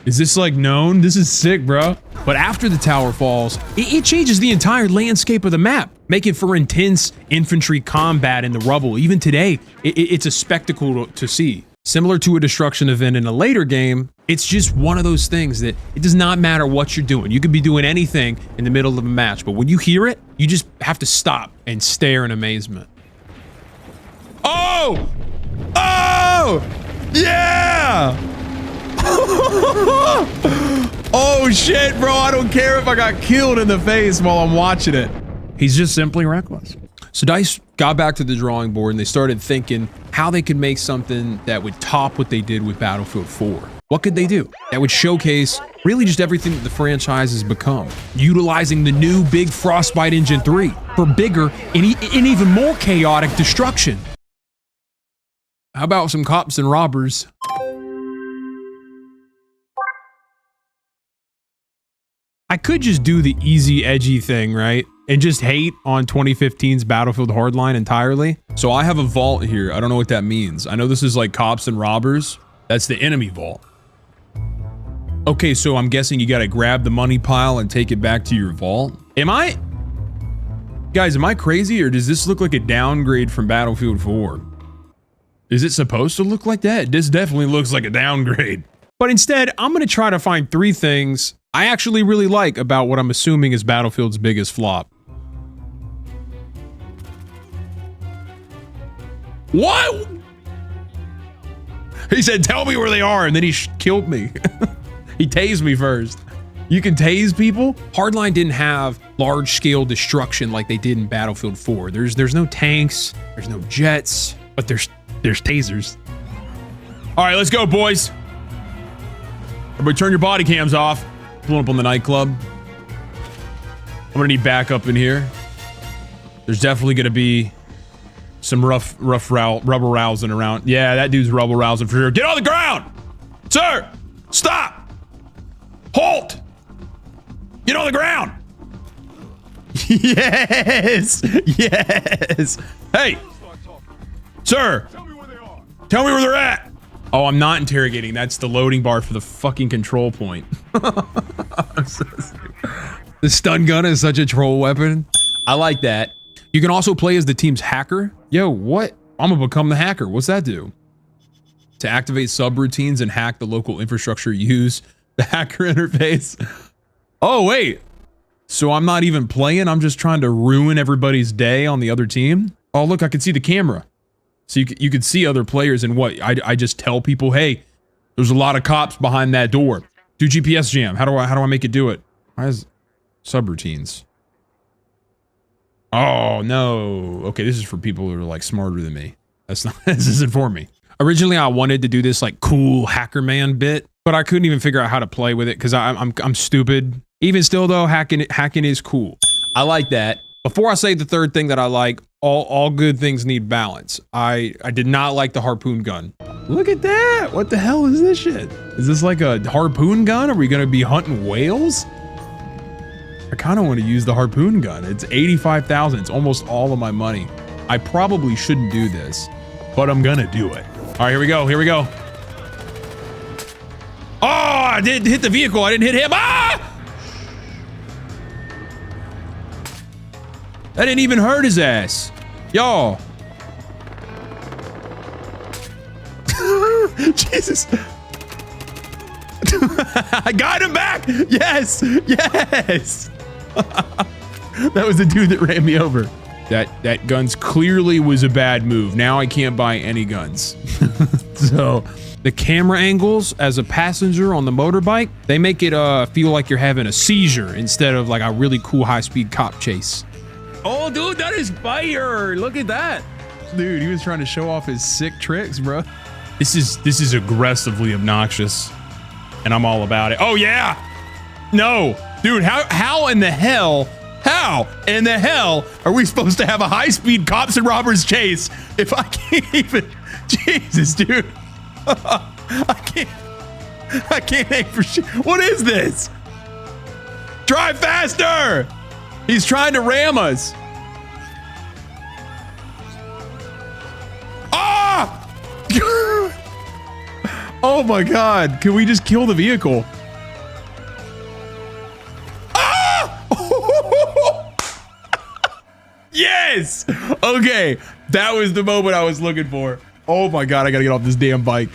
Is this like known? This is sick, bro. But after the tower falls, it changes the entire landscape of the map, making for intense infantry combat in the rubble. Even today, it's a spectacle to see. Similar to a destruction event in a later game, it's just one of those things that it does not matter what you're doing. You could be doing anything in the middle of a match, but when you hear it, you just have to stop and stare in amazement. Oh! Oh! Yeah! Oh shit, bro, I don't care if I got killed in the face while I'm watching it. He's just simply reckless. So DICE got back to the drawing board and they started thinking how they could make something that would top what they did with Battlefield 4. What could they do that would showcase really just everything that the franchise has become, utilizing the new big Frostbite Engine 3 for bigger and even more chaotic destruction? How about some cops and robbers? I could just do the easy, edgy thing, right? And just hate on 2015's Battlefield Hardline entirely. So I have a vault here. I don't know what that means. I know this is like cops and robbers. That's the enemy vault. Okay, so I'm guessing you gotta grab the money pile and take it back to your vault. Guys, am I crazy or does this look like a downgrade from Battlefield 4? Is it supposed to look like that? This definitely looks like a downgrade. But instead, I'm gonna try to find 3 things I actually really like about what I'm assuming is Battlefield's biggest flop. What? He said, tell me where they are, and then he killed me. He tased me first. You can tase people? Hardline didn't have large-scale destruction like they did in Battlefield 4. There's no tanks, there's no jets, but there's tasers. All right, let's go, boys. Everybody turn your body cams off. Pulling up on the nightclub. I'm gonna need backup in here. There's definitely gonna be some rubber rousing around. Yeah, that dude's rubber rousing for sure. Get on the ground! Sir! Stop! Halt! Get on the ground! Yes! Yes! Hey! Sir! Tell me where they're at! Oh, I'm not interrogating. That's the loading bar for the fucking control point. The stun gun is such a troll weapon. I like that. You can also play as the team's hacker. Yo, what? I'm gonna become the hacker. What's that do? To activate subroutines and hack the local infrastructure, use the hacker interface. Oh, wait. So I'm not even playing. I'm just trying to ruin everybody's day on the other team. Oh, look, I can see the camera. So you could see other players and what? I just tell people, hey, there's a lot of cops behind that door. Do GPS jam. How do I make it do it? Why is subroutines? Oh, no. Okay, this is for people who are like smarter than me. That's not, this isn't for me. Originally, I wanted to do this like cool hacker man bit, but I couldn't even figure out how to play with it because I'm stupid. Even still though, hacking is cool. I like that. Before I say the third thing that I like, all good things need balance. I did not like the harpoon gun. Look at that. What the hell is this shit? Is this like a harpoon gun? Are we gonna be hunting whales? I kind of want to use the harpoon gun. It's 85,000. It's almost all of my money. I probably shouldn't do this, but I'm gonna do it. All right, here we go. Here we go. Oh, I did hit the vehicle. I didn't hit him. Ah! I didn't even hurt his ass. Y'all. Jesus. I got him back. Yes. Yes. That was the dude that ran me over. That guns clearly was a bad move. Now I can't buy any guns. So the camera angles as a passenger on the motorbike, they make it feel like you're having a seizure instead of like a really cool high-speed cop chase. Oh, dude, that is fire. Look at that. Dude, he was trying to show off his sick tricks, bro. This is aggressively obnoxious, and I'm all about it. Oh, yeah. No, dude, how in the hell are we supposed to have a high-speed cops and robbers chase if I can't even? Jesus, dude. I can't aim for shit. What is this? Drive faster. He's trying to ram us. Ah! Oh my God. Can we just kill the vehicle? Yes! Okay, that was the moment I was looking for. Oh my God, I gotta get off this damn bike.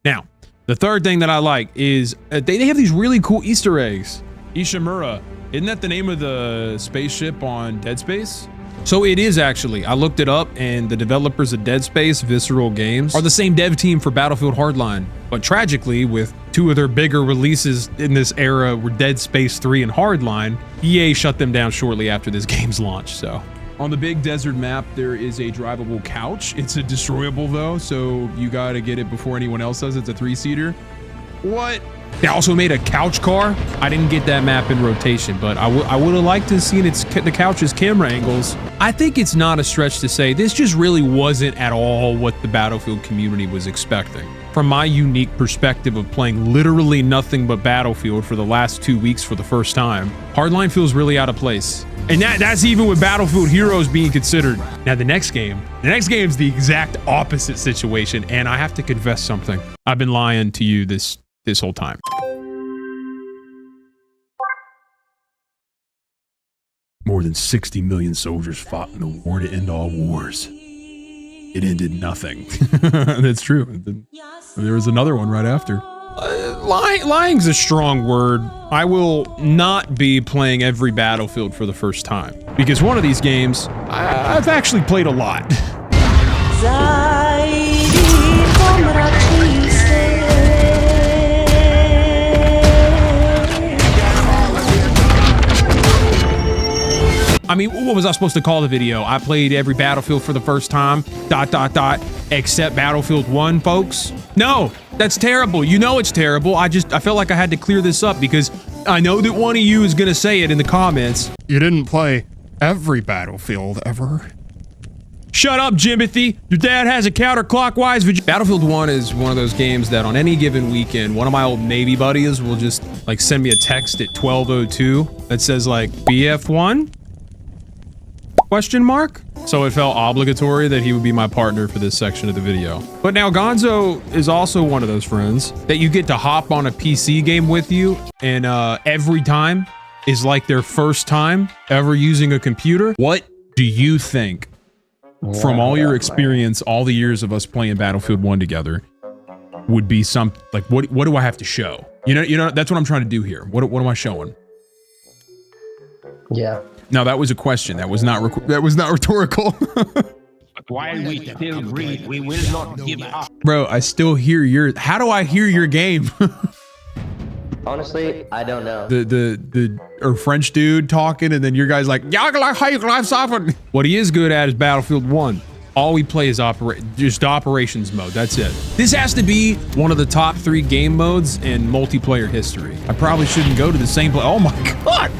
Now, the third thing that I like is they have these really cool Easter eggs. Ishimura, isn't that the name of the spaceship on Dead Space? So it is actually. I looked it up, and the developers of Dead Space, Visceral Games, are the same dev team for Battlefield Hardline. But tragically, with two of their bigger releases in this era were Dead Space 3 and Hardline, EA shut them down shortly after this game's launch, so. On the big desert map, there is a drivable couch. It's a destroyable though, so you gotta get it before anyone else does. It's a 3-seater. What? They also made a couch car. I didn't get that map in rotation, but I would have liked to have seen the couch's camera angles. I think it's not a stretch to say this just really wasn't at all what the Battlefield community was expecting. From my unique perspective of playing literally nothing but Battlefield for the last 2 weeks for the first time, Hardline feels really out of place. And that's even with Battlefield Heroes being considered. Now the next game's the exact opposite situation, and I have to confess something. I've been lying to you this whole time. More than 60 million soldiers fought in the war to end all wars. It ended nothing. That's true. There was another one right after. Lying's a strong word. I will not be playing every Battlefield for the first time, because one of these games I've actually played a lot. I mean, what was I supposed to call the video? I played every Battlefield for the first time, ... except Battlefield 1, folks. No, that's terrible. You know it's terrible. I felt like I had to clear this up because I know that one of you is going to say it in the comments. You didn't play every Battlefield ever. Shut up, Jimothy. Your dad has a counterclockwise. Battlefield 1 is one of those games that on any given weekend, one of my old Navy buddies will just like send me a text at 12:02 that says like BF1? ? So it felt obligatory that he would be my partner for this section of the video. But now Gonzo is also one of those friends that you get to hop on a PC game with you, and every time is like their first time ever using a computer. What do you think, from all your experience, all the years of us playing Battlefield 1 together, would be some like what do I have to show? You know that's what I'm trying to do here. What am I showing? Yeah. No, that was a question. That was not rhetorical. While we still breathe, we will not give up. Bro, I still hear your. How do I hear your game? Honestly, I don't know. The French dude talking, and then your guy's like, what he is good at is Battlefield 1. All we play is just operations mode. That's it. This has to be one of the top 3 game modes in multiplayer history. I probably shouldn't go to the same place. Oh my God.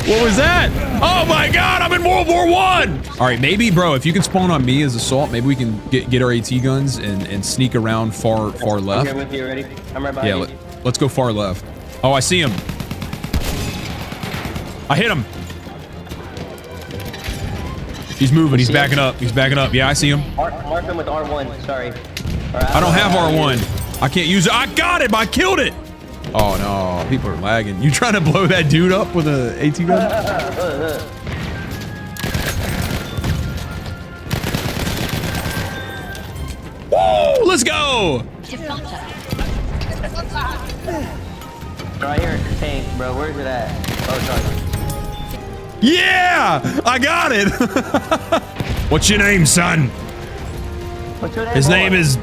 What was that? Oh my God, I'm in World War I. All right, maybe, bro, if you can spawn on me as assault, maybe we can get our AT guns and sneak around far left. I'm here with you, ready? I'm right behind you. Let's go far left. Oh, I see him. I hit him. He's moving. He's backing up. He's backing up. Yeah, I see him. Mark him with R1. Sorry. I don't have R1. I can't use it. I got him. I killed it. Oh, no. People are lagging. You trying to blow that dude up with an AT gun? Woo! Let's go. Right here at the tank, bro. Where's it at? Oh, sorry. Yeah! I got it! What's your name, son? What's your name? His name is...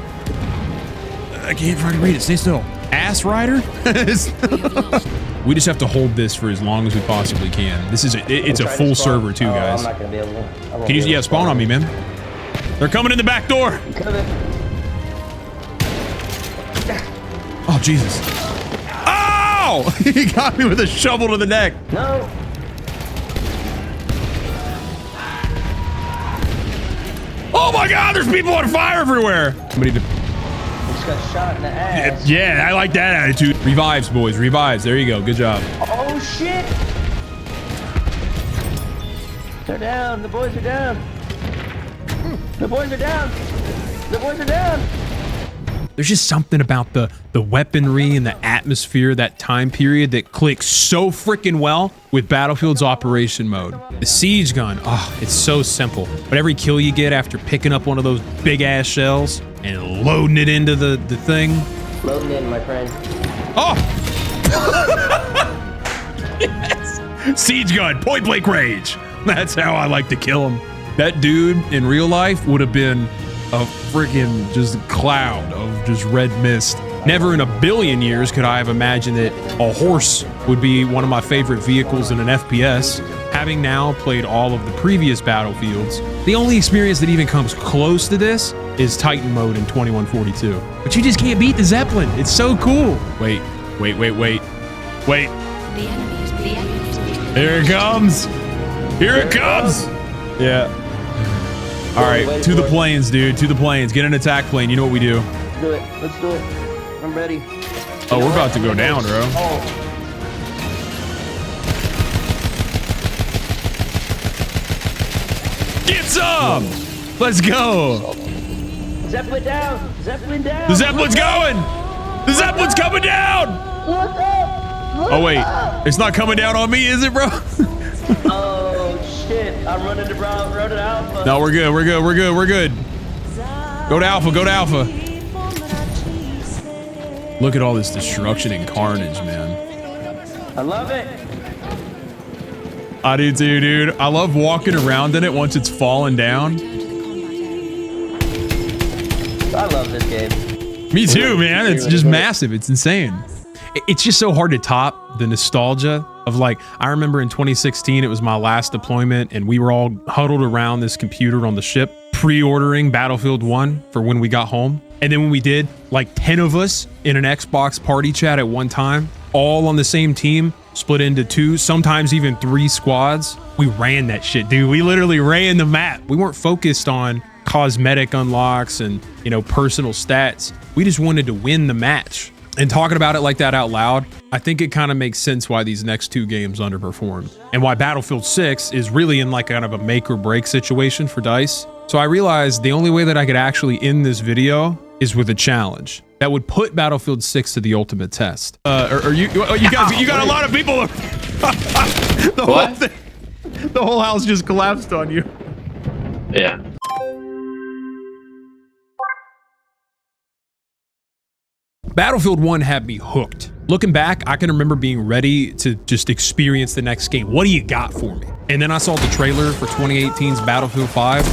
I can't try to read it. Stay still. Ass Rider? We just have to hold this for as long as we possibly can. This is it's a full server too, guys. I'm not gonna be able to. Can you spawn on me, man? They're coming in the back door. Oh, Jesus. Oh! He got me with a shovel to the neck. No. Oh my God, there's people on fire everywhere. Somebody just got shot in the ass. Yeah, I like that attitude. Revives, boys, revives. There you go. Good job. Oh shit. They're down. The boys are down. The boys are down. The boys are down. There's just something about the weaponry and the atmosphere, that time period, that clicks so freaking well with Battlefield's operation mode. The siege gun, oh, it's so simple. But every kill you get after picking up one of those big ass shells and loading it into the thing. Loading in, my friend. Oh! Yes! Siege gun, point blank range. That's how I like to kill him. That dude in real life would have been a freaking just cloud of just red mist. Never in a billion years could I have imagined that a horse would be one of my favorite vehicles in an FPS. Having now played all of the previous Battlefields, the only experience that even comes close to this is Titan mode in 2142. But you just can't beat the Zeppelin. It's so cool. Wait. Here it comes. Here it comes. Yeah. All right, to the planes, dude. To the planes. Get an attack plane. You know what we do. Let's do it. Let's do it. I'm ready. Oh, we're about to go down, bro. Oh. Get some! Let's go. Zeppelin down. Zeppelin down. The Zeppelin's going. The Zeppelin's coming down. Look up. Oh, wait. It's not coming down on me, is it, bro? Oh, shit. I'm running to Alpha. No, we're good. We're good. We're good. We're good. Go to Alpha. Go to Alpha. Look at all this destruction and carnage, man. I love it. I do too, dude. I love walking around in it once it's fallen down. I love this game. Me too, man. It's just massive. It's insane. It's just so hard to top the nostalgia of, like, I remember in 2016, it was my last deployment and we were all huddled around this computer on the ship, pre-ordering Battlefield 1 for when we got home. And then when we did, like 10 of us in an Xbox party chat at one time, all on the same team, split into 2, sometimes even 3 squads. We ran that shit, dude. We literally ran the map. We weren't focused on cosmetic unlocks and, you know, personal stats. We just wanted to win the match. And talking about it like that out loud, I think it kind of makes sense why these next 2 games underperformed and why Battlefield 6 is really in like kind of a make or break situation for DICE. So I realized the only way that I could actually end this video is with a challenge that would put Battlefield 6 to the ultimate test. You guys, you got a lot of people. The whole house just collapsed on you. Yeah. Battlefield 1 had me hooked. Looking back, I can remember being ready to just experience the next game. What do you got for me? And then I saw the trailer for 2018's Battlefield 5.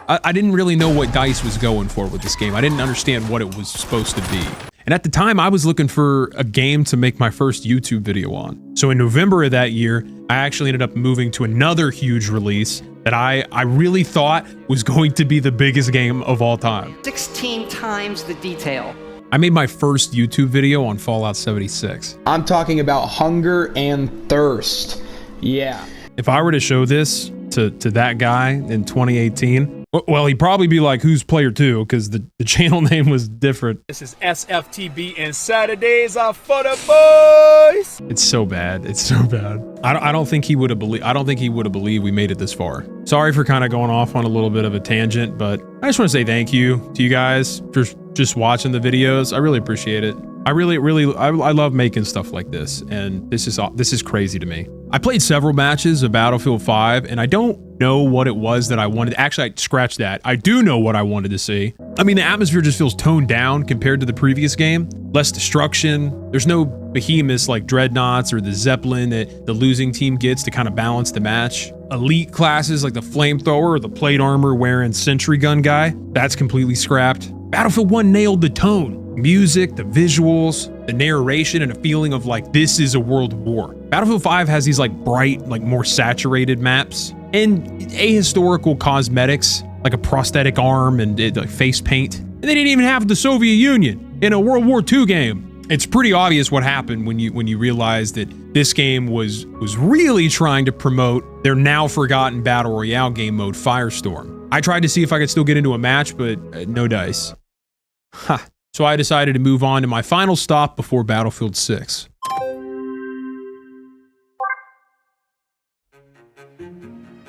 I didn't really know what DICE was going for with this game. I didn't understand what it was supposed to be. And at the time, I was looking for a game to make my first YouTube video on. So in November of that year, I actually ended up moving to another huge release that I really thought was going to be the biggest game of all time. 16 times the detail. I made my first YouTube video on Fallout 76. I'm talking about hunger and thirst. Yeah. If I were to show this to that guy in 2018, well, he'd probably be like, who's player 2? Because the channel name was different. This is SFTB and Saturdays are for the boys. It's so bad. It's so bad. I don't think he would have believed. I don't think he would have believed we made it this far. Sorry for kind of going off on a little bit of a tangent, but I just want to say thank you to you guys for just watching the videos. I really appreciate it. I love making stuff like this, and this is crazy to me. I played several matches of Battlefield 5, and I don't know what it was that I wanted. Actually, I scratched that. I do know what I wanted to see. I mean, the atmosphere just feels toned down compared to the previous game. Less destruction. There's no behemoths like Dreadnoughts or the Zeppelin that the losing team gets to kind of balance the match. Elite classes like the Flamethrower or the plate armor wearing sentry gun guy, that's completely scrapped. Battlefield 1 nailed the tone. Music, the visuals, the narration, and a feeling of like, this is a world war. Battlefield 5 has these like bright, like more saturated maps and ahistorical cosmetics, like a prosthetic arm and like face paint. And they didn't even have the Soviet Union in a World War II game. It's pretty obvious what happened when you realize that this game was really trying to promote their now forgotten battle royale game mode, Firestorm. I tried to see if I could still get into a match, but no dice. Ha. So I decided to move on to my final stop before Battlefield 6.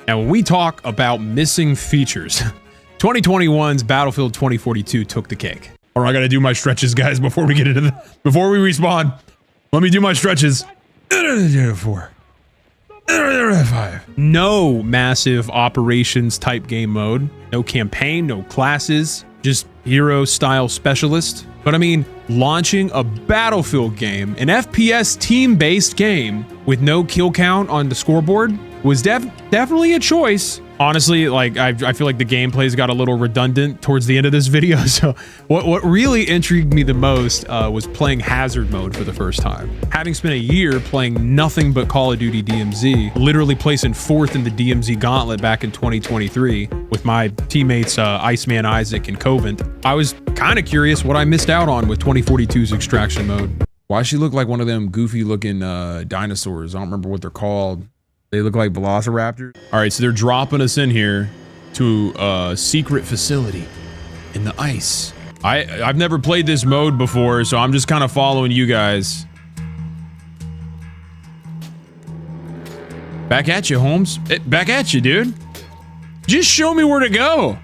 Now, when we talk about missing features, 2021's Battlefield 2042 took the cake. All right, I gotta do my stretches, guys, before we get into before we respawn. Let me do my stretches. 4. 5. No massive operations type game mode. No campaign, no classes. Just hero style specialist. But I mean, launching a Battlefield game, an FPS team-based game with no kill count on the scoreboard was definitely a choice. Honestly, like I feel like the gameplay's got a little redundant towards the end of this video. So what really intrigued me the most was playing Hazard mode for the first time. Having spent a year playing nothing but Call of Duty DMZ, literally placing 4th in the DMZ gauntlet back in 2023 with my teammates Iceman Isaac and Covent, I was kind of curious what I missed out on with 2042's extraction mode. Why she look like one of them goofy looking dinosaurs? I don't remember what they're called. They look like velociraptors. All right, so they're dropping us in here to a secret facility in the ice. I've never played this mode before, so I'm just kind of following you guys. Back at you, Holmes. Back at you, dude. Just show me where to go.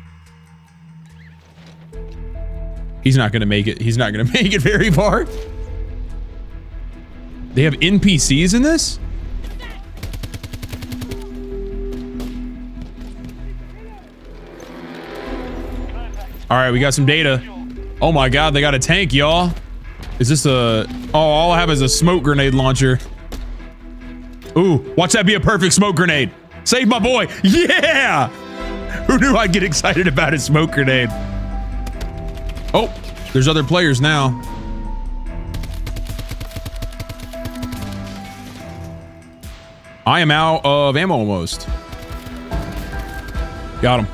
He's not gonna make it. He's not gonna make it very far. They have NPCs in this? All right, we got some data. Oh my God, they got a tank, y'all. Is this a... Oh, all I have is a smoke grenade launcher. Ooh, watch that be a perfect smoke grenade. Save my boy. Yeah! Who knew I'd get excited about a smoke grenade? Oh, there's other players now. I am out of ammo almost. Got him.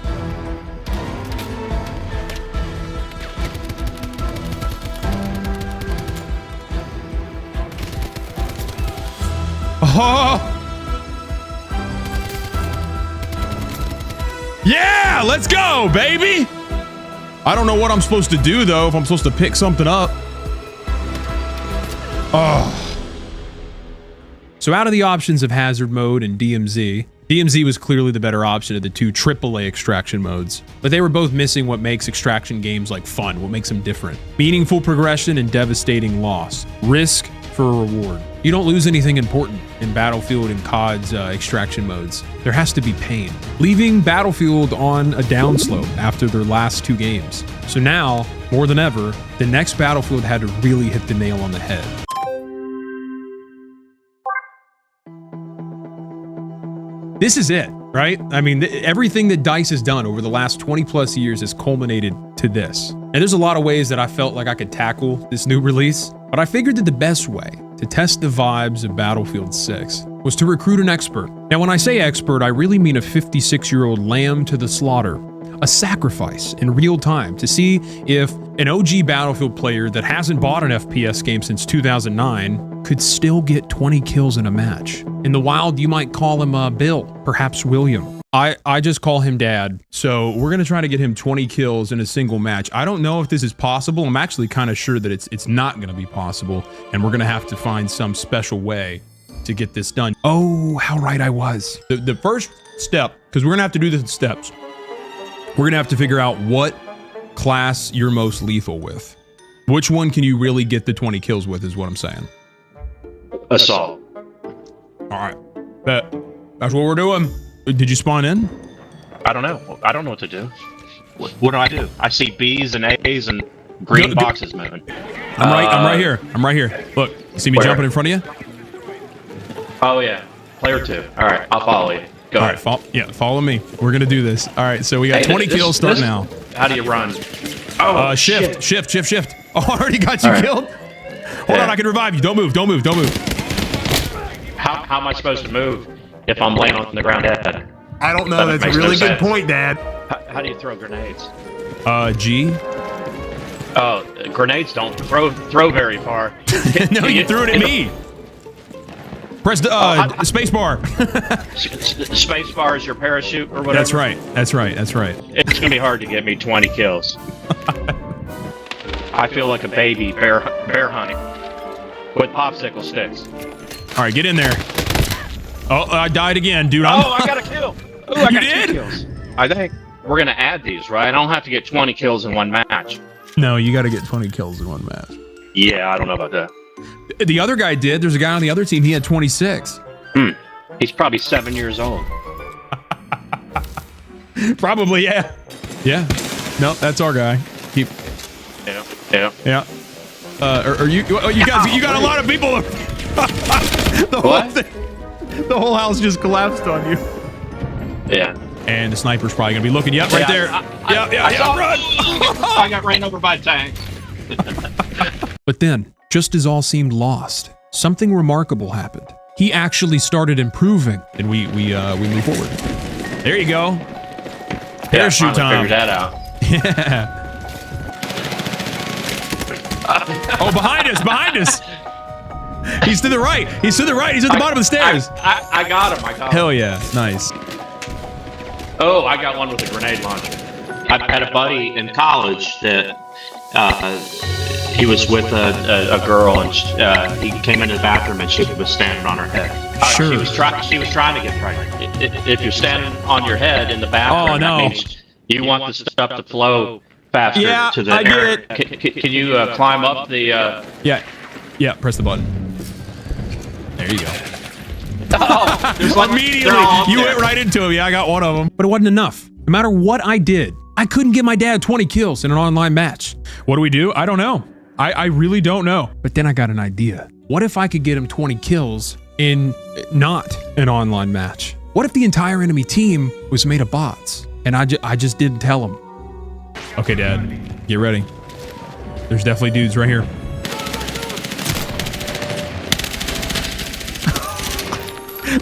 Oh. Yeah, let's go, baby. I don't know what I'm supposed to do though, if I'm supposed to pick something up. Oh. So out of the options of Hazard mode and DMZ, DMZ was clearly the better option of the two AAA extraction modes, but they were both missing what makes extraction games like fun, what makes them different. Meaningful progression and devastating loss. Risk, for a reward. You don't lose anything important in Battlefield and COD's extraction modes. There has to be pain, leaving Battlefield on a downslope after their last 2 games. So now, more than ever, the next Battlefield had to really hit the nail on the head. This is it, right? I mean, everything that DICE has done over the last 20 plus years has culminated to this. And there's a lot of ways that I felt like I could tackle this new release, but I figured that the best way to test the vibes of Battlefield 6 was to recruit an expert. Now, when I say expert, I really mean a 56-year-old lamb to the slaughter, a sacrifice in real time to see if an OG Battlefield player that hasn't bought an FPS game since 2009 could still get 20 kills in a match. In the wild, you might call him Bill, perhaps William. I just call him Dad. So we're gonna try to get him 20 kills in a single match. I don't know if this is possible. I'm actually kind of sure that it's not gonna be possible, and we're gonna have to find some special way to get this done. Oh, how right I was. The first step, because we're gonna have to do this in steps. We're gonna have to figure out what class you're most lethal with. Which one can you really get the 20 kills with is what I'm saying. Assault. All right, that's what we're doing. Did you spawn in? I don't know. I don't know what to do. What do I do? I see B's and A's and green boxes moving. I'm right here. I'm right here. Look, you see me jumping in front of you? Oh yeah, player 2. All right, I'll follow you. Go ahead. Follow me. We're gonna do this. All right, so we got 20 kills starting now. How do you run? Oh, shift. Oh, I already got you killed. Hold on, I can revive you. Don't move. How am I supposed to move if I'm laying on the ground dead? I don't know. That's a really good point, Dad. How do you throw grenades? G. Oh, grenades don't throw very far. No, you threw it at me. Press the space bar. Space bar is your parachute or whatever? That's right. It's gonna be hard to get me 20 kills. I feel like a baby bear hunting with popsicle sticks. All right, get in there. Oh, I died again, dude. I got a kill. I you got did? 2 kills. I think we're gonna add these, right? I don't have to get 20 kills in one match. No, you got to get 20 kills in one match. Yeah, I don't know about that. The other guy did. There's a guy on the other team. He had 26. He's probably 7 years old. Probably, yeah. Yeah. No, that's our guy. Keep. Yeah. Are you guys? You got a lot of people. The whole house just collapsed on you. Yeah. And the sniper's probably gonna be looking. Yep, right there. Run! I got ran over by a tank. But then, just as all seemed lost, something remarkable happened. He actually started improving, and we move forward. There you go. Parachute time. Figured that out. Yeah. Oh, behind us! He's to the right. He's at the bottom of the stairs. I got him. Hell yeah, nice. Oh, I got one with a grenade launcher. I had a buddy in college that he was with a girl, and he came into the bathroom and she was standing on her head. Sure. She was trying to get pregnant. If you're standing on your head in the bathroom, that means you want the stuff to flow faster to the air. Can you climb up the? Yeah. Press the button. There you go. Oh, immediately you went right into him. Yeah, I got one of them. But it wasn't enough. No matter what I did, I couldn't get my dad 20 kills in an online match. What do we do? I don't know. I really don't know. But then I got an idea. What if I could get him 20 kills in not an online match? What if the entire enemy team was made of bots and I just didn't tell him? Okay, Dad, get ready. There's definitely dudes right here.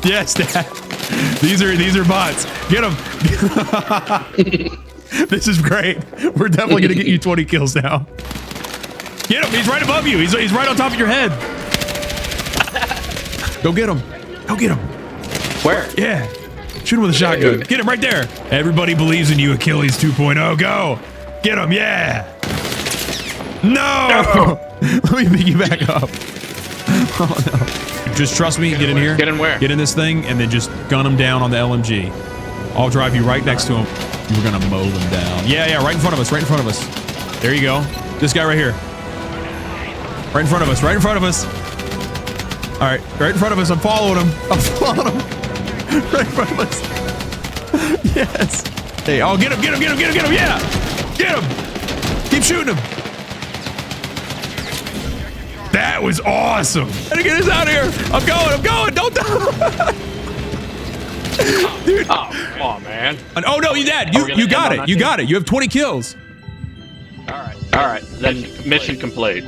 Yes, Dad. These are bots. Get them. This is great. We're definitely gonna get you 20 kills now. Get him. He's right above you. He's right on top of your head. Go get him. Where? Yeah. Shoot him with a shotgun. Get him right there. Everybody believes in you, Achilles 2.0. Go. Get him. Yeah. No. Let me pick you back up. Oh no. Just trust me. Get in here. Get in where? Get in this thing and then just gun him down on the LMG. I'll drive you right next to him. We're gonna mow them down. Yeah, right in front of us. There you go. This guy right here. Right in front of us. All right, right in front of us. I'm following him. I'm following him. Right in front of us. Yes. Hey, oh, get him, get him, get him, get him, get him. Yeah. Get him. Keep shooting him. That was awesome. Gotta get us out of here. I'm going. Don't die. Dude. Oh, come on, man. Oh, no, you did. You got it. You got it. You have 20 kills. All right. Then mission complete.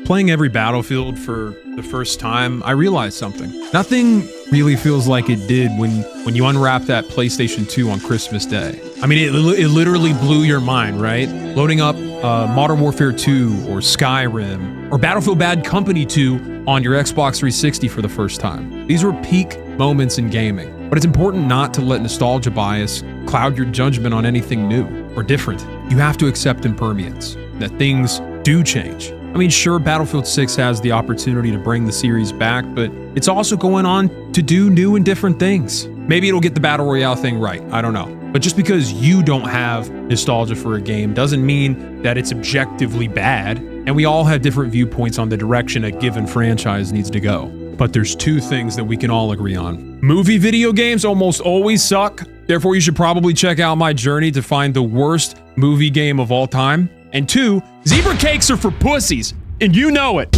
Playing every Battlefield for the first time, I realized something. Nothing really feels like it did when you unwrap that PlayStation 2 on Christmas Day. I mean, it literally blew your mind, right? Loading up Modern Warfare 2 or Skyrim or Battlefield Bad Company 2 on your Xbox 360 for the first time. These were peak moments in gaming. But it's important not to let nostalgia bias cloud your judgment on anything new or different. You have to accept impermanence, that things do change. I mean, sure, Battlefield 6 has the opportunity to bring the series back, but it's also going on to do new and different things. Maybe it'll get the Battle Royale thing right, I don't know. But just because you don't have nostalgia for a game doesn't mean that it's objectively bad, and we all have different viewpoints on the direction a given franchise needs to go. But there's two things that we can all agree on. Movie video games almost always suck, therefore you should probably check out my journey to find the worst movie game of all time. And two, zebra cakes are for pussies, and you know it.